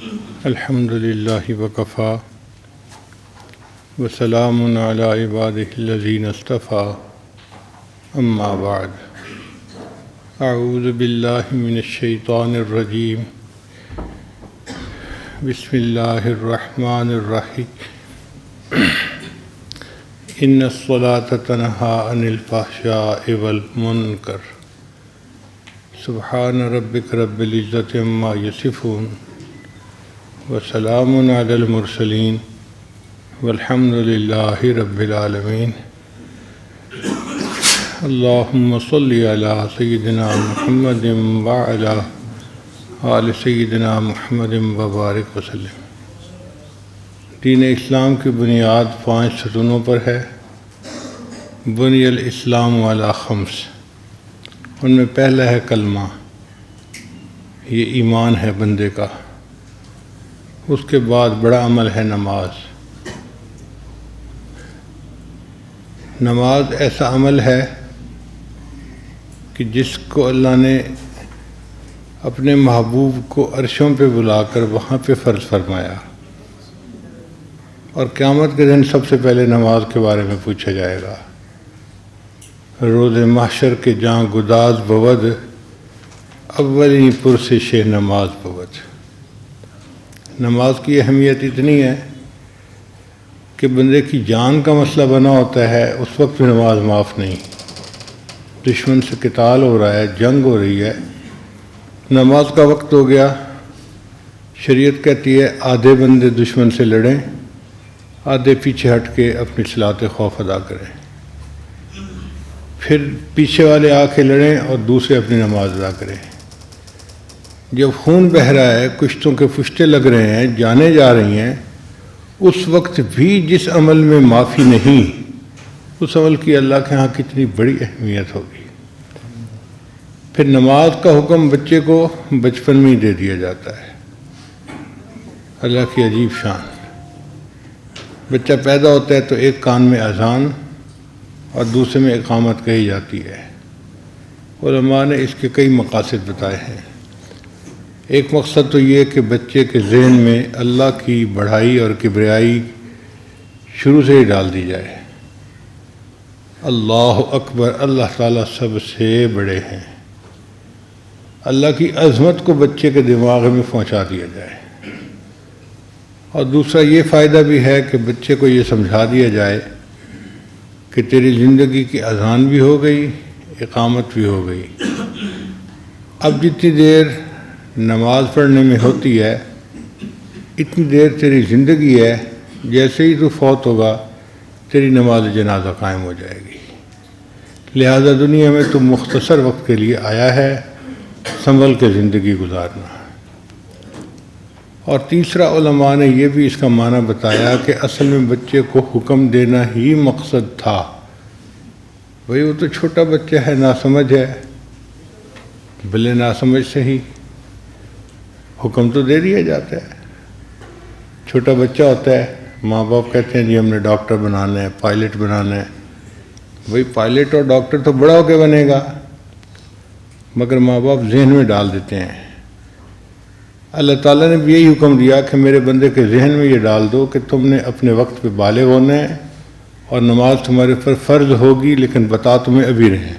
الحمد للہ وکفیٰ وسلام علی عبادہ الذین اصطفیٰ اما بعد اعوذ باللہ من الشیطان الرجیم بسم اللہ الرحمن الرحیم ان الصلاۃ تنہی عن الفحشاء والمنکر سبحان ربک رب العزۃ عما یصفون وسلام علی المرسلین والحمد للہ رب العالمین اللہم صلی علی سیدنا محمد وعلی آل سیدنا محمد وبارک وسلم۔ دین اسلام کی بنیاد 5 ستونوں پر ہے۔ بنی الاسلام علی 5، ان میں پہلا ہے کلمہ، یہ ایمان ہے بندے کا۔ اس کے بعد بڑا عمل ہے نماز۔ نماز ایسا عمل ہے کہ جس کو اللہ نے اپنے محبوب کو عرشوں پہ بلا کر وہاں پہ فرض فرمایا، اور قیامت کے دن سب سے پہلے نماز کے بارے میں پوچھا جائے گا۔ روز محشر کے جہاں گداز بود، اولی پرسش نماز بود۔ نماز کی اہمیت اتنی ہے کہ بندے کی جان کا مسئلہ بنا ہوتا ہے، اس وقت بھی نماز معاف نہیں۔ دشمن سے قتال ہو رہا ہے، جنگ ہو رہی ہے، نماز کا وقت ہو گیا، شریعت کہتی ہے آدھے بندے دشمن سے لڑیں، آدھے پیچھے ہٹ کے اپنی صلاۃ خوف ادا کریں، پھر پیچھے والے آ کے لڑیں اور دوسرے اپنی نماز ادا کریں۔ جب خون بہہ رہا ہے، کشتوں کے فشتے لگ رہے ہیں، جانیں جا رہی ہیں، اس وقت بھی جس عمل میں معافی نہیں، اس عمل کی اللہ کے ہاں کتنی بڑی اہمیت ہوگی۔ پھر نماز کا حکم بچے کو بچپن میں ہی دے دیا جاتا ہے۔ اللہ کی عجیب شان۔ بچہ پیدا ہوتا ہے تو ایک کان میں اذان اور دوسرے میں اقامت کہی جاتی ہے۔ علماء نے اس کے کئی مقاصد بتائے ہیں۔ ایک مقصد تو یہ کہ بچے کے ذہن میں اللہ کی بڑائی اور کبریائی شروع سے ہی ڈال دی جائے۔ اللہ اکبر، اللہ تعالیٰ سب سے بڑے ہیں، اللہ کی عظمت کو بچے کے دماغ میں پہنچا دیا جائے۔ اور دوسرا یہ فائدہ بھی ہے کہ بچے کو یہ سمجھا دیا جائے کہ تیری زندگی کی اذان بھی ہو گئی، اقامت بھی ہو گئی۔ اب جتنی دیر نماز پڑھنے میں ہوتی ہے، اتنی دیر تیری زندگی ہے، جیسے ہی تو فوت ہوگا تیری نماز جنازہ قائم ہو جائے گی۔ لہذا دنیا میں تو مختصر وقت کے لیے آیا ہے، سنبھل کے زندگی گزارنا۔ اور تیسرا علماء نے یہ بھی اس کا معنی بتایا کہ اصل میں بچے کو حکم دینا ہی مقصد تھا۔ بھئی وہ تو چھوٹا بچہ ہے، ناسمجھ ہے، بھلے ناسمجھ سے ہی حکم تو دے دیا جاتا ہے۔ چھوٹا بچہ ہوتا ہے، ماں باپ کہتے ہیں جی ہم نے ڈاکٹر بنانا ہے، پائلٹ بنانا ہے۔ بھئی پائلٹ اور ڈاکٹر تو بڑا ہو کے بنے گا، مگر ماں باپ ذہن میں ڈال دیتے ہیں۔ اللہ تعالیٰ نے بھی یہی حکم دیا کہ میرے بندے کے ذہن میں یہ ڈال دو کہ تم نے اپنے وقت پہ بالغ ہونا ہے اور نماز تمہارے پر فرض ہوگی، لیکن بتا تمہیں ابھی رہے۔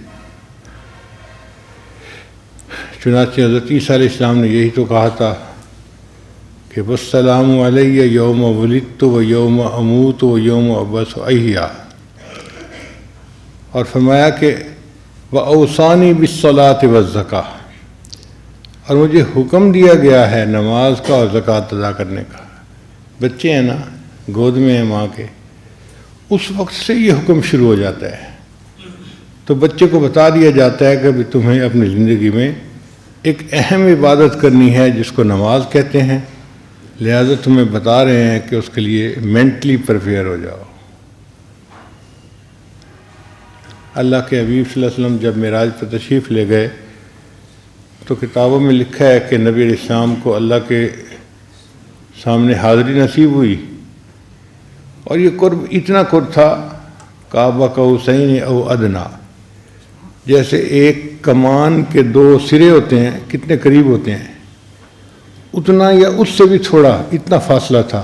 چنانچہ حضرت عیسیٰ علیہ السلام نے یہی تو کہا تھا کہ والسلام علیہ یوم ولدت و یوم اموت و یوم ابعث حیٰ، اور فرمایا کہ وَأَوْصَانِي بِالصَّلَاةِ وَالزَّکَاةِ، اور مجھے حکم دیا گیا ہے نماز کا اور زکوٰۃ ادا کرنے کا۔ بچے ہیں نا، گود میں ہیں ماں کے، اس وقت سے یہ حکم شروع ہو جاتا ہے۔ تو بچے کو بتا دیا جاتا ہے کہ تمہیں اپنی زندگی میں ایک اہم عبادت کرنی ہے جس کو نماز کہتے ہیں، لہذا تمہیں بتا رہے ہیں کہ اس کے لیے مینٹلی پریپیئر ہو جاؤ۔ اللہ کے حبیب صلی اللہ علیہ وسلم جب معراج پر تشریف لے گئے تو کتابوں میں لکھا ہے کہ نبی علیہ السلام کو اللہ کے سامنے حاضری نصیب ہوئی، اور یہ قرب اتنا قرب تھا کعبہ قوسین او ادنا، جیسے ایک کمان کے 2 سرے ہوتے ہیں، کتنے قریب ہوتے ہیں، اتنا یا اس سے بھی تھوڑا، اتنا فاصلہ تھا.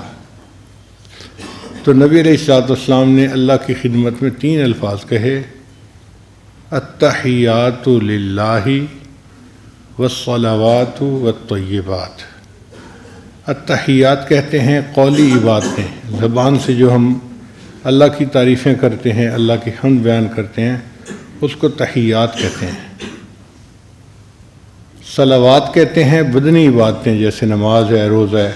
تو نبی علیہ الصلوۃ والسلام نے اللہ کی خدمت میں 3 الفاظ کہے، التحیات للہ والصلوات والطیبات. التحیات کہتے ہیں قولی عبادتیں، زبان سے جو ہم اللہ کی تعریفیں کرتے ہیں، اللہ کی حمد بیان کرتے ہیں، اس کو تحیات کہتے ہیں. صلوات کہتے ہیں بدنی عبادتیں، جیسے نماز ہے، روزہ ہے.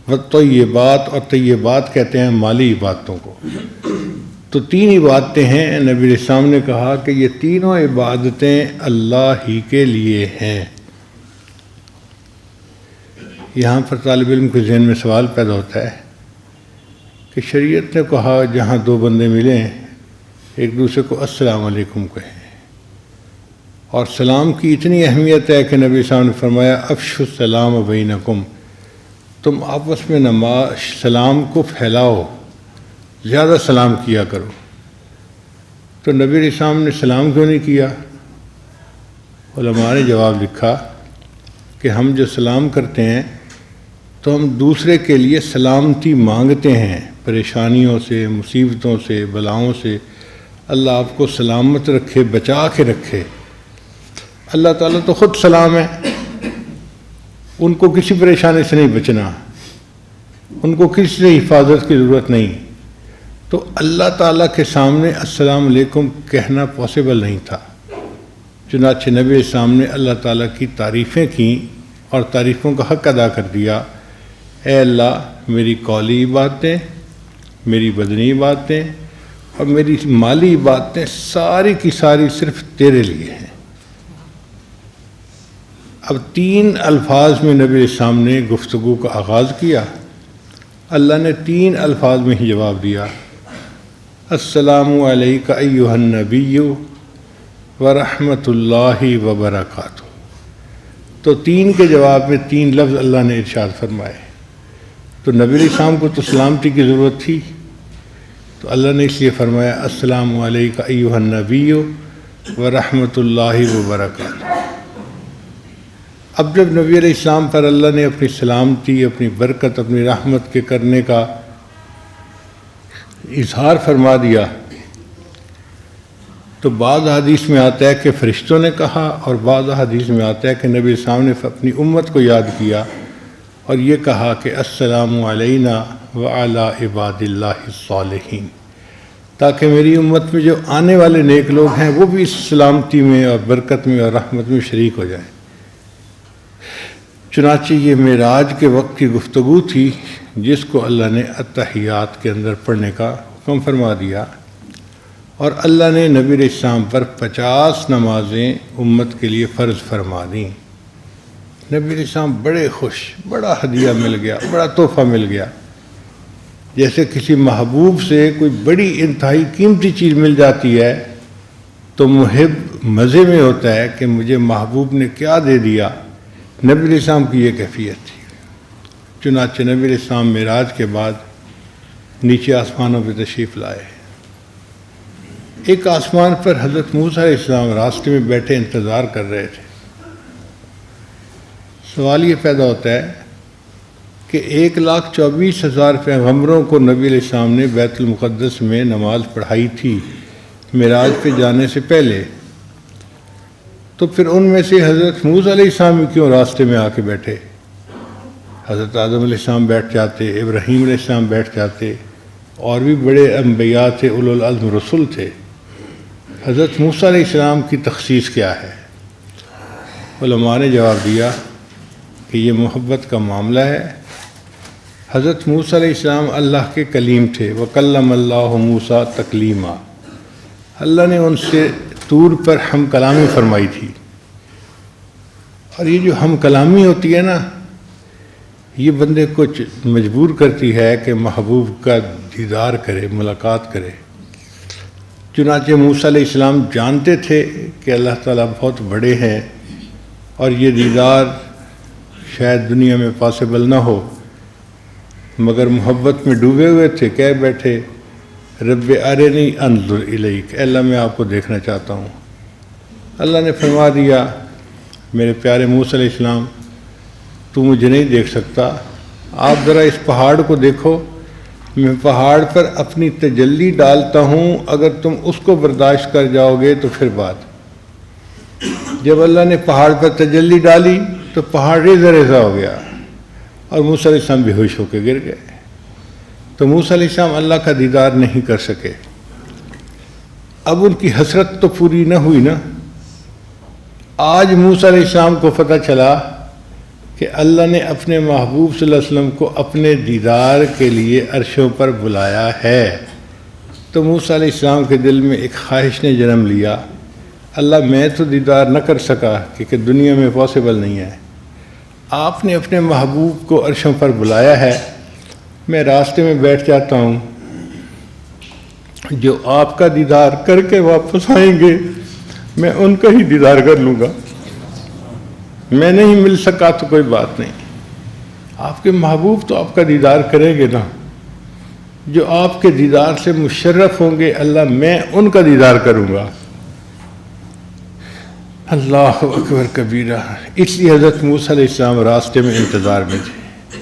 والطیبات، اور طیبات کہتے ہیں مالی عبادتوں کو. تو 3 عبادتیں ہیں. نبی علیہ السلام نے کہا کہ یہ تینوں عبادتیں اللہ ہی کے لیے ہیں. یہاں پر طالب علم کے ذہن میں سوال پیدا ہوتا ہے کہ شریعت نے کہا جہاں 2 بندے ملیں ایک دوسرے کو السلام علیکم کہیں، اور سلام کی اتنی اہمیت ہے کہ نبی صاحب نے فرمایا افشوا السلام بینکم، تم آپس میں سلام کو پھیلاؤ، زیادہ سلام کیا کرو. تو نبی علیہ السلام نے سلام کیوں نہیں کیا؟ علماء نے جواب لکھا کہ ہم جو سلام کرتے ہیں تو ہم دوسرے کے لیے سلامتی مانگتے ہیں، پریشانیوں سے، مصیبتوں سے، بلاؤں سے. اللہ آپ کو سلامت رکھے، بچا کے رکھے. اللہ تعالیٰ تو خود سلام ہے، ان کو کسی پریشانی سے نہیں بچنا، ان کو کسی سے حفاظت کی ضرورت نہیں. تو اللہ تعالیٰ کے سامنے السلام علیکم کہنا پاسبل نہیں تھا. چنانچہ نبی علیہ السلام نے اللہ تعالیٰ کی تعریفیں کیں اور تعریفوں کا حق ادا کر دیا. اے اللہ، میری قولی باتیں، میری بدنی باتیں اور میری مالی باتیں ساری کی ساری صرف تیرے لیے ہیں. اب 3 الفاظ میں نبی علیہ السلام نے گفتگو کا آغاز کیا. اللہ نے 3 الفاظ میں ہی جواب دیا، السلام علیک ایھا النبی ورحمۃ اللہ وبرکاتہ. تو 3 کے جواب میں 3 لفظ اللہ نے ارشاد فرمائے. تو نبی علیہ السلام کو تو سلامتی کی ضرورت تھی، تو اللہ نے اس لیے فرمایا السلام علیک ایھا النبی ورحمۃ اللہ وبرکاتہ. اب جب نبی علیہ السلام پر اللہ نے اپنی سلامتی، اپنی برکت، اپنی رحمت کے کرنے کا اظہار فرما دیا، تو بعض حدیث میں آتا ہے کہ فرشتوں نے کہا، اور بعض حدیث میں آتا ہے کہ نبی علیہ السلام نے اپنی امت کو یاد کیا اور یہ کہا کہ السلام علینا وعلی عباد اللہ الصالحین، تاکہ میری امت میں جو آنے والے نیک لوگ ہیں وہ بھی اس سلامتی میں اور برکت میں اور رحمت میں شریک ہو جائیں. چنانچہ یہ معراج کے وقت کی گفتگو تھی جس کو اللہ نے التحیات کے اندر پڑھنے کا حکم فرما دیا، اور اللہ نے نبی علیہ السلام پر 50 نمازیں امت کے لیے فرض فرما دیں. نبی علیہ السلام بڑے خوش، بڑا ہدیہ مل گیا، بڑا تحفہ مل گیا. جیسے کسی محبوب سے کوئی بڑی انتہائی قیمتی چیز مل جاتی ہے تو محب مزے میں ہوتا ہے کہ مجھے محبوب نے کیا دے دیا. نبی علیہ السلام کی یہ کیفیت تھی. چنانچہ نبی علیہ السلام معراج کے بعد نیچے آسمانوں پہ تشریف لائے. ایک آسمان پر حضرت موسیٰ علیہ السلام راستے میں بیٹھے انتظار کر رہے تھے. سوال یہ پیدا ہوتا ہے کہ 1,24,000 پیغمبروں کو نبی علیہ السلام نے بیت المقدس میں نماز پڑھائی تھی معراج پہ جانے سے پہلے، تو پھر ان میں سے حضرت موسیٰ علیہ السلام کیوں راستے میں آ کے بیٹھے؟ حضرت آدم علیہ السلام بیٹھ جاتے، ابراہیم علیہ السلام بیٹھ جاتے، اور بھی بڑے انبیاء تھے، اولو العزم رسول تھے. حضرت موسیٰ علیہ السلام کی تخصیص کیا ہے؟ علماء نے جواب دیا کہ یہ محبت کا معاملہ ہے. حضرت موسیٰ علیہ السلام اللہ کے کلیم تھے. وَكَلَّمَ اللَّهُ مُوسَىٰ تَكْلِيمًا، اللہ نے ان سے طور پر ہم کلامی فرمائی تھی. اور یہ جو ہم کلامی ہوتی ہے نا، یہ بندے کو مجبور کرتی ہے کہ محبوب کا دیدار کرے، ملاقات کرے. چنانچہ موسیٰ علیہ السلام جانتے تھے کہ اللہ تعالیٰ بہت بڑے ہیں اور یہ دیدار شاید دنیا میں پاسبل نہ ہو، مگر محبت میں ڈوبے ہوئے تھے. کہہ بیٹھے رب ارنی انظر الیک، اے اللہ میں آپ کو دیکھنا چاہتا ہوں. اللہ نے فرما دیا میرے پیارے موسیٰ علیہ السلام تو مجھے نہیں دیکھ سکتا، آپ ذرا اس پہاڑ کو دیکھو، میں پہاڑ پر اپنی تجلی ڈالتا ہوں، اگر تم اس کو برداشت کر جاؤ گے تو پھر بات۔ جب اللہ نے پہاڑ پر تجلی ڈالی تو پہاڑ ریزہ ریزہ ہو گیا اور موسیٰ علیہ السلام بے ہوش ہو کے گر گئے۔ تو موسیٰ علیہ السلام اللہ کا دیدار نہیں کر سکے۔ اب ان کی حسرت تو پوری نہ ہوئی نا۔ آج موسیٰ علیہ السلام کو پتہ چلا کہ اللہ نے اپنے محبوب صلی اللہ علیہ وسلم کو اپنے دیدار کے لیے عرشوں پر بلایا ہے، تو موسیٰ علیہ السلام کے دل میں ایک خواہش نے جنم لیا، اللہ میں تو دیدار نہ کر سکا کیونکہ دنیا میں پاسبل نہیں ہے، آپ نے اپنے محبوب کو عرشوں پر بلایا ہے، میں راستے میں بیٹھ جاتا ہوں، جو آپ کا دیدار کر کے واپس آئیں گے میں ان کا ہی دیدار کر لوں گا، میں نہیں مل سکا تو کوئی بات نہیں، آپ کے محبوب تو آپ کا دیدار کریں گے نا، جو آپ کے دیدار سے مشرف ہوں گے اللہ میں ان کا دیدار کروں گا۔ اللہ اکبر کبیرہ۔ اس لیے حضرت موسیٰ علیہ السلام راستے میں انتظار میں تھے،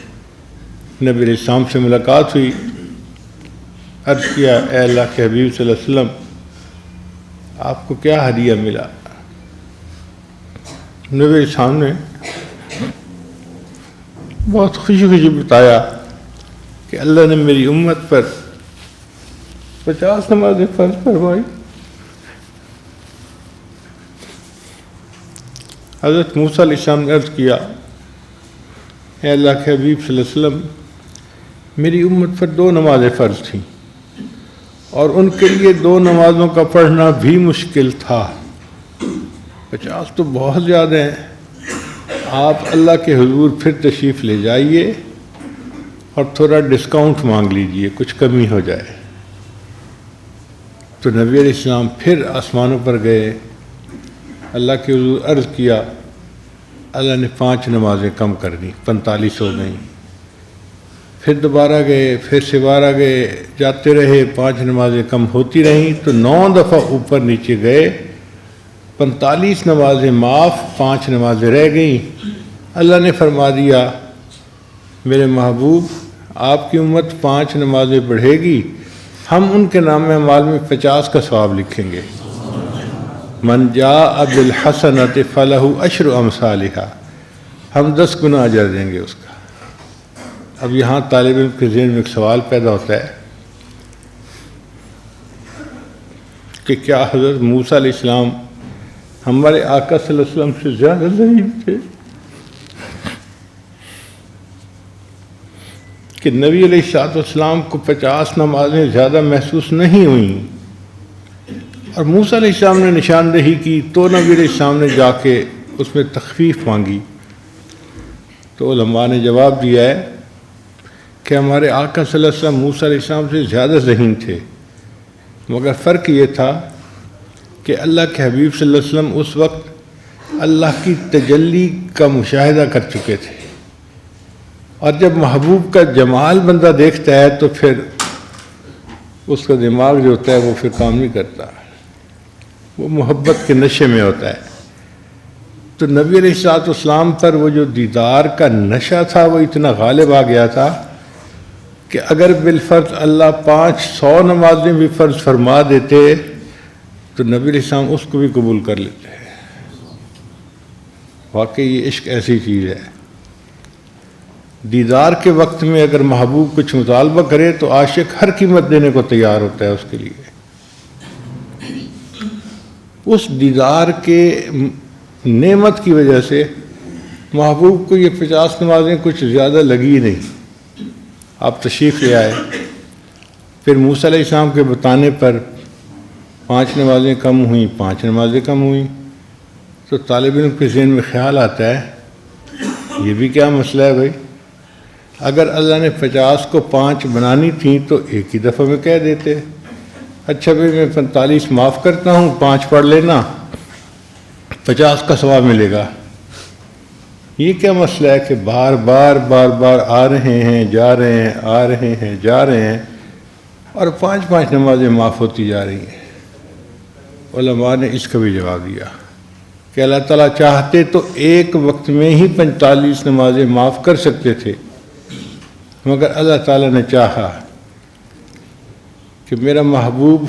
نبی علیہ السلام سے ملاقات ہوئی، عرض کیا اے اللہ کے حبیب صلی اللہ علیہ وسلم آپ کو کیا ہدیہ ملا؟ نبی علیہ السلام نے بہت خوشی خوشی بتایا کہ اللہ نے میری امت پر 50 نمازیں فرض فرمائی۔ حضرت موسیٰ علیہ السلام نے عرض کیا اے اللہ کے حبیب صلی اللہ علیہ وسلم میری امت پر 2 نمازیں فرض تھیں اور ان کے لیے 2 نمازوں کا پڑھنا بھی مشکل تھا، 50 تو بہت زیادہ ہیں، آپ اللہ کے حضور پھر تشریف لے جائیے اور تھوڑا ڈسکاؤنٹ مانگ لیجئے، کچھ کمی ہو جائے۔ تو نبی علیہ السلام پھر آسمانوں پر گئے، اللہ کے حضور عرض کیا، اللہ نے 5 نمازیں کم کر دیں، 45 ہو گئیں۔ پھر دوبارہ گئے، پھر سوارا گئے، جاتے رہے، 5 نمازیں کم ہوتی رہیں تو 9 دفعہ اوپر نیچے گئے، 45 نمازیں معاف، 5 نمازیں رہ گئیں۔ اللہ نے فرما دیا میرے محبوب آپ کی امت 5 نمازیں پڑھے گی، ہم ان کے نام اعمال میں 50 کا ثواب لکھیں گے۔ من جاء بالحسنۃ فلہ 10 امثالھا، ہم 10 گنا اجر دیں گے اس کا۔ اب یہاں طالب علم کے ذہن میں ایک سوال پیدا ہوتا ہے کہ کیا حضرت موسیٰ علیہ السلام ہمارے آقا صلی اللہ علیہ وسلم سے زیادہ ضعیف تھے کہ نبی علیہ السلام کو 50 نمازیں زیادہ محسوس نہیں ہوئیں اور موسیٰ علیہ السلام نے نشاندہی کی تو نبی علیہ السلام نے جا کے اس میں تخفیف مانگی؟ تو علماء نے جواب دیا ہے کہ ہمارے آقا صلی اللہ علیہ وسلم موسیٰ علیہ السلام سے زیادہ ذہین تھے، مگر فرق یہ تھا کہ اللہ کے حبیب صلی اللہ علیہ وسلم اس وقت اللہ کی تجلی کا مشاہدہ کر چکے تھے، اور جب محبوب کا جمال بندہ دیکھتا ہے تو پھر اس کا دماغ جو ہوتا ہے وہ پھر کام نہیں کرتا، وہ محبت کے نشے میں ہوتا ہے۔ تو نبی علیہ السلام پر وہ جو دیدار کا نشہ تھا وہ اتنا غالب آ گیا تھا کہ اگر بالفرض اللہ 500 نمازیں بھی فرض فرما دیتے تو نبی علیہ السلام اس کو بھی قبول کر لیتے ہیں۔ واقعی یہ عشق ایسی چیز ہے، دیدار کے وقت میں اگر محبوب کچھ مطالبہ کرے تو عاشق ہر قیمت دینے کو تیار ہوتا ہے اس کے لیے۔ اس دیدار کے نعمت کی وجہ سے محبوب کو یہ 50 نمازیں کچھ زیادہ لگی نہیں، آپ تشریف لے آئے۔ پھر موسیٰ علیہ السلام کے بتانے پر 5 نمازیں کم ہوئیں، 5 نمازیں کم ہوئیں، تو طالب علم کے ذہن میں خیال آتا ہے یہ بھی کیا مسئلہ ہے بھائی، اگر اللہ نے 50 کو 5 بنانی تھیں تو ایک ہی دفعہ میں کہہ دیتے، اچھا بھائی میں 45 معاف کرتا ہوں، 5 پڑھ لینا، 50 کا ثواب ملے گا۔ یہ کیا مسئلہ ہے کہ بار بار آ رہے ہیں جا رہے ہیں، آ رہے ہیں جا رہے ہیں، اور 5 نمازیں معاف ہوتی جا رہی ہیں؟ علماء نے اس کا بھی جواب دیا کہ اللہ تعالیٰ چاہتے تو ایک وقت میں ہی 45 نمازیں معاف کر سکتے تھے، مگر اللہ تعالیٰ نے چاہا کہ میرا محبوب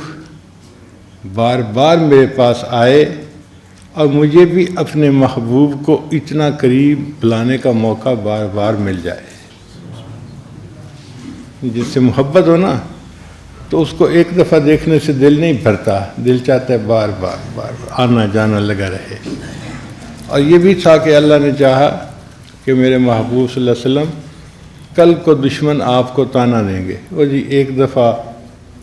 بار بار میرے پاس آئے اور مجھے بھی اپنے محبوب کو اتنا قریب بلانے کا موقع بار بار مل جائے۔ جس سے محبت ہو نا تو اس کو ایک دفعہ دیکھنے سے دل نہیں بھرتا، دل چاہتا ہے بار بار بار بار آنا جانا لگا رہے۔ اور یہ بھی تھا کہ اللہ نے چاہا کہ میرے محبوب صلی اللہ علیہ وسلم کل کو دشمن آپ کو تانا دیں گے، وہ جی ایک دفعہ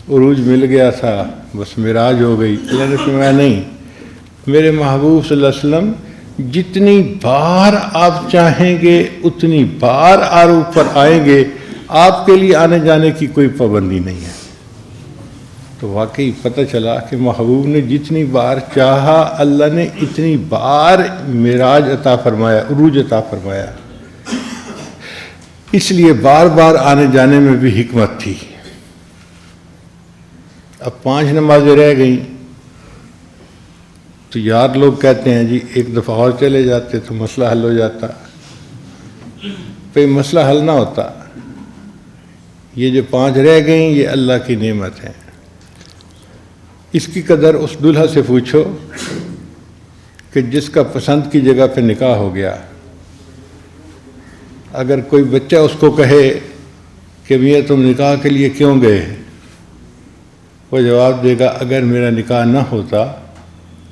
عروج مل گیا تھا بس معراج ہو گئی۔ اللہ نے فرمایا نہیں، میرے محبوب صلی اللہ علیہ وسلم جتنی بار آپ چاہیں گے اتنی بار اور اوپر آئیں گے، آپ کے لیے آنے جانے کی کوئی پابندی نہیں ہے۔ تو واقعی پتہ چلا کہ محبوب نے جتنی بار چاہا اللہ نے اتنی بار معراج عطا فرمایا، عروج عطا فرمایا۔ اس لیے بار بار آنے جانے میں بھی حکمت تھی۔ اب 5 نمازیں رہ گئیں تو یار لوگ کہتے ہیں جی ایک دفعہ اور چلے جاتے تو مسئلہ حل ہو جاتا۔ پھر مسئلہ حل نہ ہوتا، یہ جو 5 رہ گئیں یہ اللہ کی نعمت ہے۔ اس کی قدر اس دلہا سے پوچھو کہ جس کا پسند کی جگہ پہ نکاح ہو گیا۔ اگر کوئی بچہ اس کو کہے کہ میاں تم نکاح کے لیے کیوں گئے، وہ جواب دے گا اگر میرا نکاح نہ ہوتا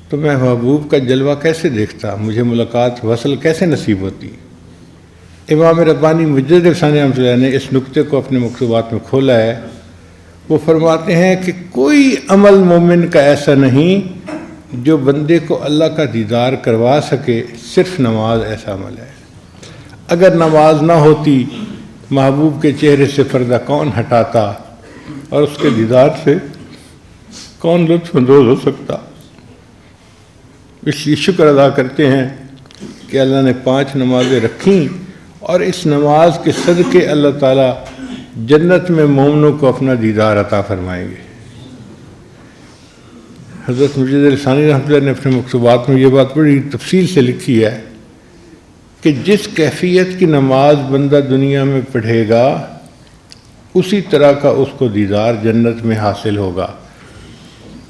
تو میں محبوب کا جلوہ کیسے دیکھتا، مجھے ملاقات وصل کیسے نصیب ہوتی۔ امام ربانی مجدد ثانی رحمۃ اللہ نے اس نقطے کو اپنے مکتوبات میں کھولا ہے۔ وہ فرماتے ہیں کہ کوئی عمل مومن کا ایسا نہیں جو بندے کو اللہ کا دیدار کروا سکے، صرف نماز ایسا عمل ہے۔ اگر نماز نہ ہوتی محبوب کے چہرے سے پردہ کون ہٹاتا اور اس کے دیدار سے کون لطف اندوز ہو سکتا۔ اس لیے شکر ادا کرتے ہیں کہ اللہ نے 5 نمازیں رکھیں اور اس نماز کے صدقے اللہ تعالیٰ جنت میں مومنوں کو اپنا دیدار عطا فرمائیں گے۔ حضرت مجدد ثانی رحمۃ اللہ نے اپنے مکتوبات میں یہ بات بڑی تفصیل سے لکھی ہے کہ جس کیفیت کی نماز بندہ دنیا میں پڑھے گا اسی طرح کا اس کو دیدار جنت میں حاصل ہوگا۔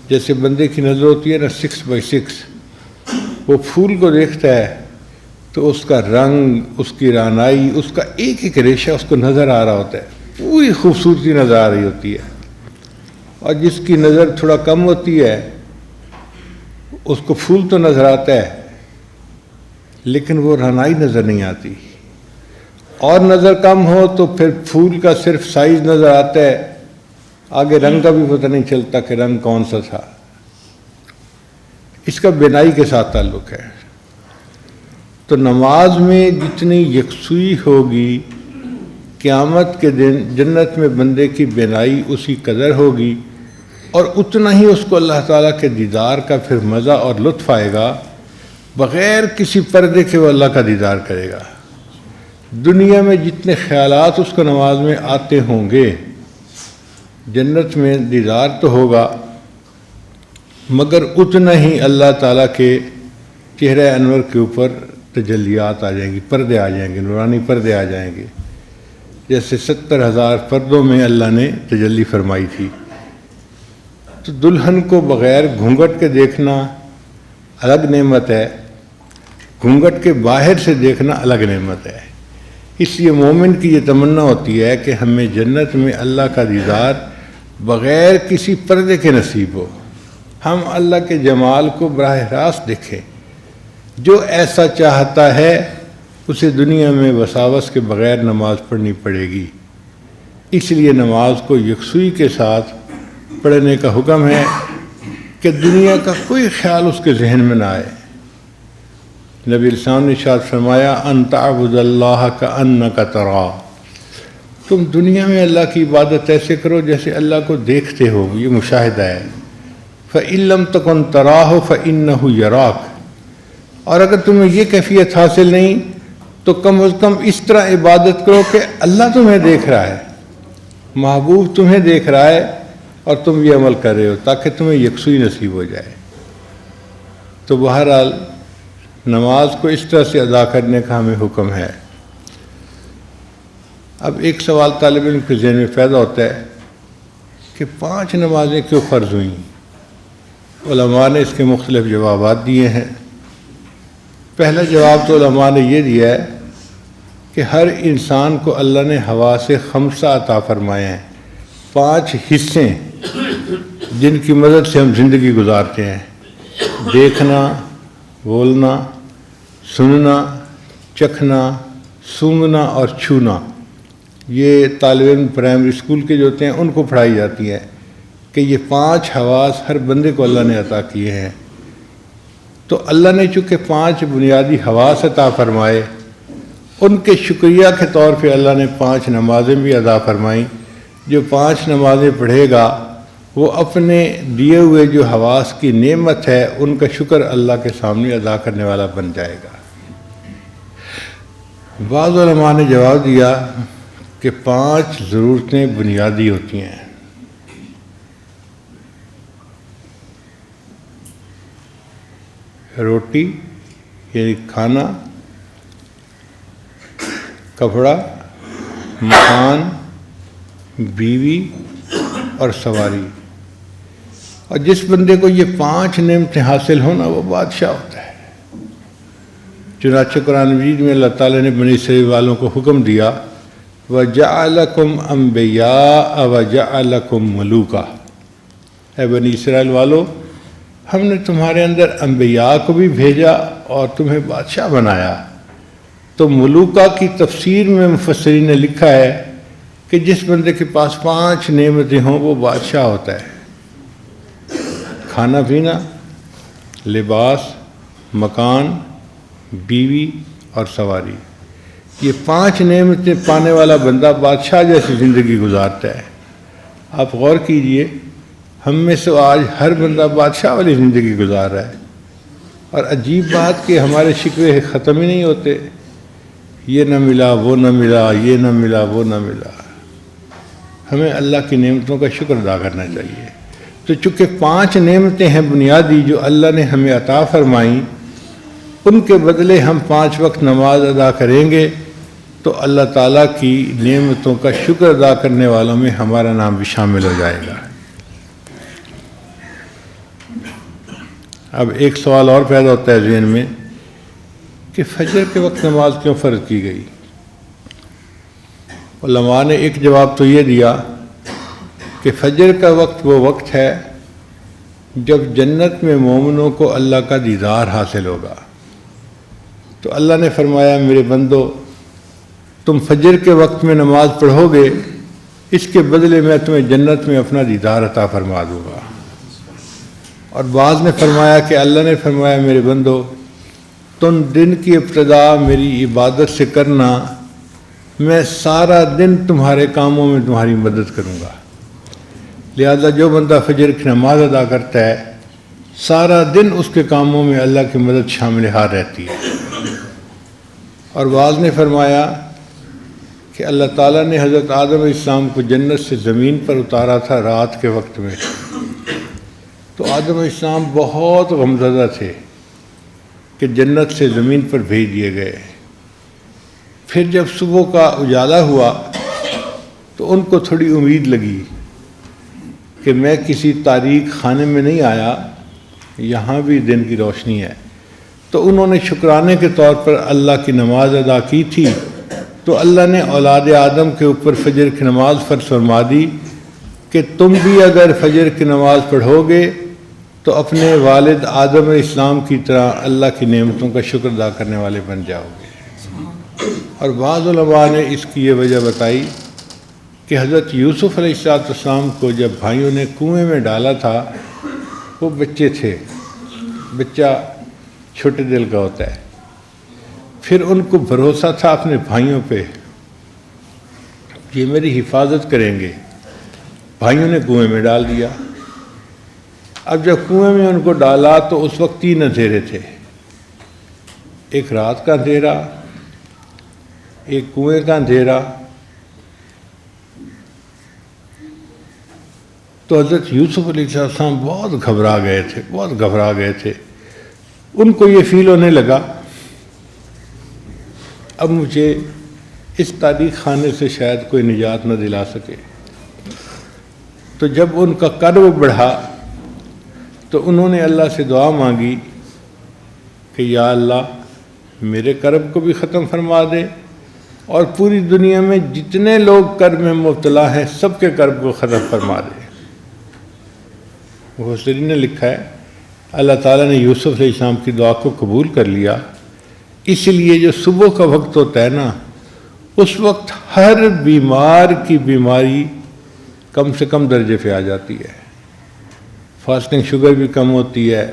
جیسے بندے کی نظر ہوتی ہے نا 6x6، وہ پھول کو دیکھتا ہے تو اس کا رنگ، اس کی رانائی، اس کا ایک ایک ریشہ اس کو نظر آ رہا ہوتا ہے، پوری خوبصورتی نظر آ رہی ہوتی ہے۔ اور جس کی نظر تھوڑا کم ہوتی ہے اس کو پھول تو نظر آتا ہے لیکن وہ رانائی نظر نہیں آتی، اور نظر کم ہو تو پھر پھول کا صرف سائز نظر آتا ہے، آگے رنگ کا بھی پتہ نہیں چلتا کہ رنگ کون سا تھا۔ اس کا بینائی کے ساتھ تعلق ہے۔ تو نماز میں جتنی یکسوئی ہوگی قیامت کے دن جنت میں بندے کی بینائی اسی قدر ہوگی، اور اتنا ہی اس کو اللہ تعالیٰ کے دیدار کا پھر مزہ اور لطف آئے گا، بغیر کسی پردے کے وہ اللہ کا دیدار کرے گا۔ دنیا میں جتنے خیالات اس کو نماز میں آتے ہوں گے، جنت میں دیدار تو ہوگا مگر اتنا ہی اللہ تعالیٰ کے چہرہ انور کے اوپر تجلیات آ جائیں گی، پردے آ جائیں گے، نورانی پردے آ جائیں گے، جیسے 70,000 پردوں میں اللہ نے تجلی فرمائی تھی۔ تو دلہن کو بغیر گھونگھٹ کے دیکھنا الگ نعمت ہے، گھونگھٹ کے باہر سے دیکھنا الگ نعمت ہے۔ اس لیے مومن کی یہ تمنا ہوتی ہے کہ ہمیں جنت میں اللہ کا دیدار بغیر کسی پردے کے نصیب ہو، ہم اللہ کے جمال کو براہ راست دیکھیں۔ جو ایسا چاہتا ہے اسے دنیا میں وساوس کے بغیر نماز پڑھنی پڑے گی۔ اس لیے نماز کو یکسوئی کے ساتھ پڑھنے کا حکم ہے کہ دنیا کا کوئی خیال اس کے ذہن میں نہ آئے۔ نبی السلام نے ارشاد فرمایا ان تعبد اللہ کأنک تراہ، تم دنیا میں اللہ کی عبادت ایسے کرو جیسے اللہ کو دیکھتے ہو، یہ مشاہدہ ہے۔ فإن لم تکن تراہ فإنہ یراک، اور اگر تمہیں یہ کیفیت حاصل نہیں تو کم از کم اس طرح عبادت کرو کہ اللہ تمہیں دیکھ رہا ہے، محبوب تمہیں دیکھ رہا ہے اور تم یہ عمل کر رہے ہو، تاکہ تمہیں یکسوئی نصیب ہو جائے۔ تو بہرحال نماز کو اس طرح سے ادا کرنے کا ہمیں حکم ہے۔ اب ایک سوال طالب علم کے ذہن میں پیدا ہوتا ہے کہ 5 نمازیں کیوں فرض ہوئیں؟ علماء نے اس کے مختلف جوابات دیے ہیں۔ پہلا جواب تو علماء نے یہ دیا ہے کہ ہر انسان کو اللہ نے حواس 5 عطا فرمائے ہیں، 5 حصے جن کی مدد سے ہم زندگی گزارتے ہیں: دیکھنا، بولنا، سننا، چکھنا، سونگھنا اور چھونا۔ یہ طالب علم پرائمری اسکول کے جو ہوتے ہیں ان کو پڑھائی جاتی ہے کہ یہ 5 حواس ہر بندے کو اللہ نے عطا کیے ہیں۔ تو اللہ نے چونکہ 5 بنیادی حواس عطا فرمائے، ان کے شکریہ کے طور پہ اللہ نے 5 نمازیں بھی ادا فرمائیں۔ جو 5 نمازیں پڑھے گا وہ اپنے دیے ہوئے جو حواس کی نعمت ہے ان کا شکر اللہ کے سامنے ادا کرنے والا بن جائے گا۔ بعض علماء نے جواب دیا کہ 5 ضرورتیں بنیادی ہوتی ہیں۔ روٹی یعنی کھانا، کپڑا، مکان، بیوی اور سواری۔ اور جس بندے کو یہ 5 نعمتیں حاصل ہونا وہ بادشاہ ہوتا ہے۔ چنانچہ قرآن مجید میں اللہ تعالیٰ نے بنی اسرائیل والوں کو حکم دیا وَجَعَلَكُمْ أَنْبِيَاءَ وَجَعَلَكُمْ مُلُوكًا، اے بنی اسرائیل والو، ہم نے تمہارے اندر انبیاء کو بھی بھیجا اور تمہیں بادشاہ بنایا۔ تو ملوکہ کی تفسیر میں مفسرین نے لکھا ہے کہ جس بندے کے پاس 5 نعمتیں ہوں وہ بادشاہ ہوتا ہے۔ کھانا پینا، لباس، مکان، بیوی اور سواری، یہ 5 نعمتیں پانے والا بندہ بادشاہ جیسی زندگی گزارتا ہے۔ آپ غور کیجئے، ہم میں سے آج ہر بندہ بادشاہ والی زندگی گزار رہا ہے، اور عجیب بات کہ ہمارے شکوے ختم ہی نہیں ہوتے، یہ نہ ملا، وہ نہ ملا، یہ نہ ملا، وہ نہ ملا۔ ہمیں اللہ کی نعمتوں کا شکر ادا کرنا چاہیے۔ تو چونکہ 5 نعمتیں ہیں بنیادی جو اللہ نے ہمیں عطا فرمائیں، ان کے بدلے ہم 5 وقت نماز ادا کریں گے تو اللہ تعالیٰ کی نعمتوں کا شکر ادا کرنے والوں میں ہمارا نام بھی شامل ہو جائے گا۔ اب ایک سوال اور پیدا ہوتا ہے ذہن میں کہ فجر کے وقت نماز کیوں فرض کی گئی؟ علماء نے ایک جواب تو یہ دیا کہ فجر کا وقت وہ وقت ہے جب جنت میں مومنوں کو اللہ کا دیدار حاصل ہوگا۔ تو اللہ نے فرمایا میرے بندو، تم فجر کے وقت میں نماز پڑھو گے، اس کے بدلے میں تمہیں جنت میں اپنا دیدار عطا فرما دوں گا۔ اور بعض نے فرمایا کہ اللہ نے فرمایا میرے بندو، تم دن کی ابتدا میری عبادت سے کرنا، میں سارا دن تمہارے کاموں میں تمہاری مدد کروں گا۔ لہذا جو بندہ فجر کی نماز ادا کرتا ہے، سارا دن اس کے کاموں میں اللہ کی مدد شامل حال رہتی ہے۔ اور بعض نے فرمایا کہ اللہ تعالیٰ نے حضرت آدم علیہ السلام کو جنت سے زمین پر اتارا تھا رات کے وقت میں، تو آدم علیہ السلام بہت غمزدہ تھے کہ جنت سے زمین پر بھیج دیے گئے۔ پھر جب صبح کا اجالا ہوا تو ان کو تھوڑی امید لگی کہ میں کسی تاریک خانے میں نہیں آیا، یہاں بھی دن کی روشنی ہے۔ تو انہوں نے شکرانے کے طور پر اللہ کی نماز ادا کی تھی، تو اللہ نے اولاد آدم کے اوپر فجر کی نماز فرض فرما دی کہ تم بھی اگر فجر کی نماز پڑھو گے تو اپنے والد آدم علیہ السلام کی طرح اللہ کی نعمتوں کا شکر ادا کرنے والے بن جاؤ گے۔ اور بعض علماء نے اس کی یہ وجہ بتائی کہ حضرت یوسف علیہ السلام کو جب بھائیوں نے کنویں میں ڈالا تھا، وہ بچے تھے، بچہ چھوٹے دل کا ہوتا ہے، پھر ان کو بھروسہ تھا اپنے بھائیوں پہ، یہ میری حفاظت کریں گے، بھائیوں نے کنویں میں ڈال دیا۔ اب جب کنویں میں ان کو ڈالا تو اس وقت 3 اندھیرے تھے، ایک رات کا اندھیرا، ایک کنویں کا اندھیرا۔ تو حضرت یوسف علیہ السلام بہت گھبرا گئے تھے۔ ان کو یہ فیل ہونے لگا اب مجھے اس تاریخ خانے سے شاید کوئی نجات نہ دلا سکے۔ تو جب ان کا کرب بڑھا تو انہوں نے اللہ سے دعا مانگی کہ یا اللہ میرے کرب کو بھی ختم فرما دے اور پوری دنیا میں جتنے لوگ کرب میں مبتلا ہیں سب کے کرب کو ختم فرما دے۔ مفسرین نے لکھا ہے اللہ تعالیٰ نے یوسف علیہ السلام کی دعا کو قبول کر لیا، اس لیے جو صبح کا وقت ہوتا ہے نا، اس وقت ہر بیمار کی بیماری کم سے کم درجے پہ آ جاتی ہے، فاسٹنگ شوگر بھی کم ہوتی ہے،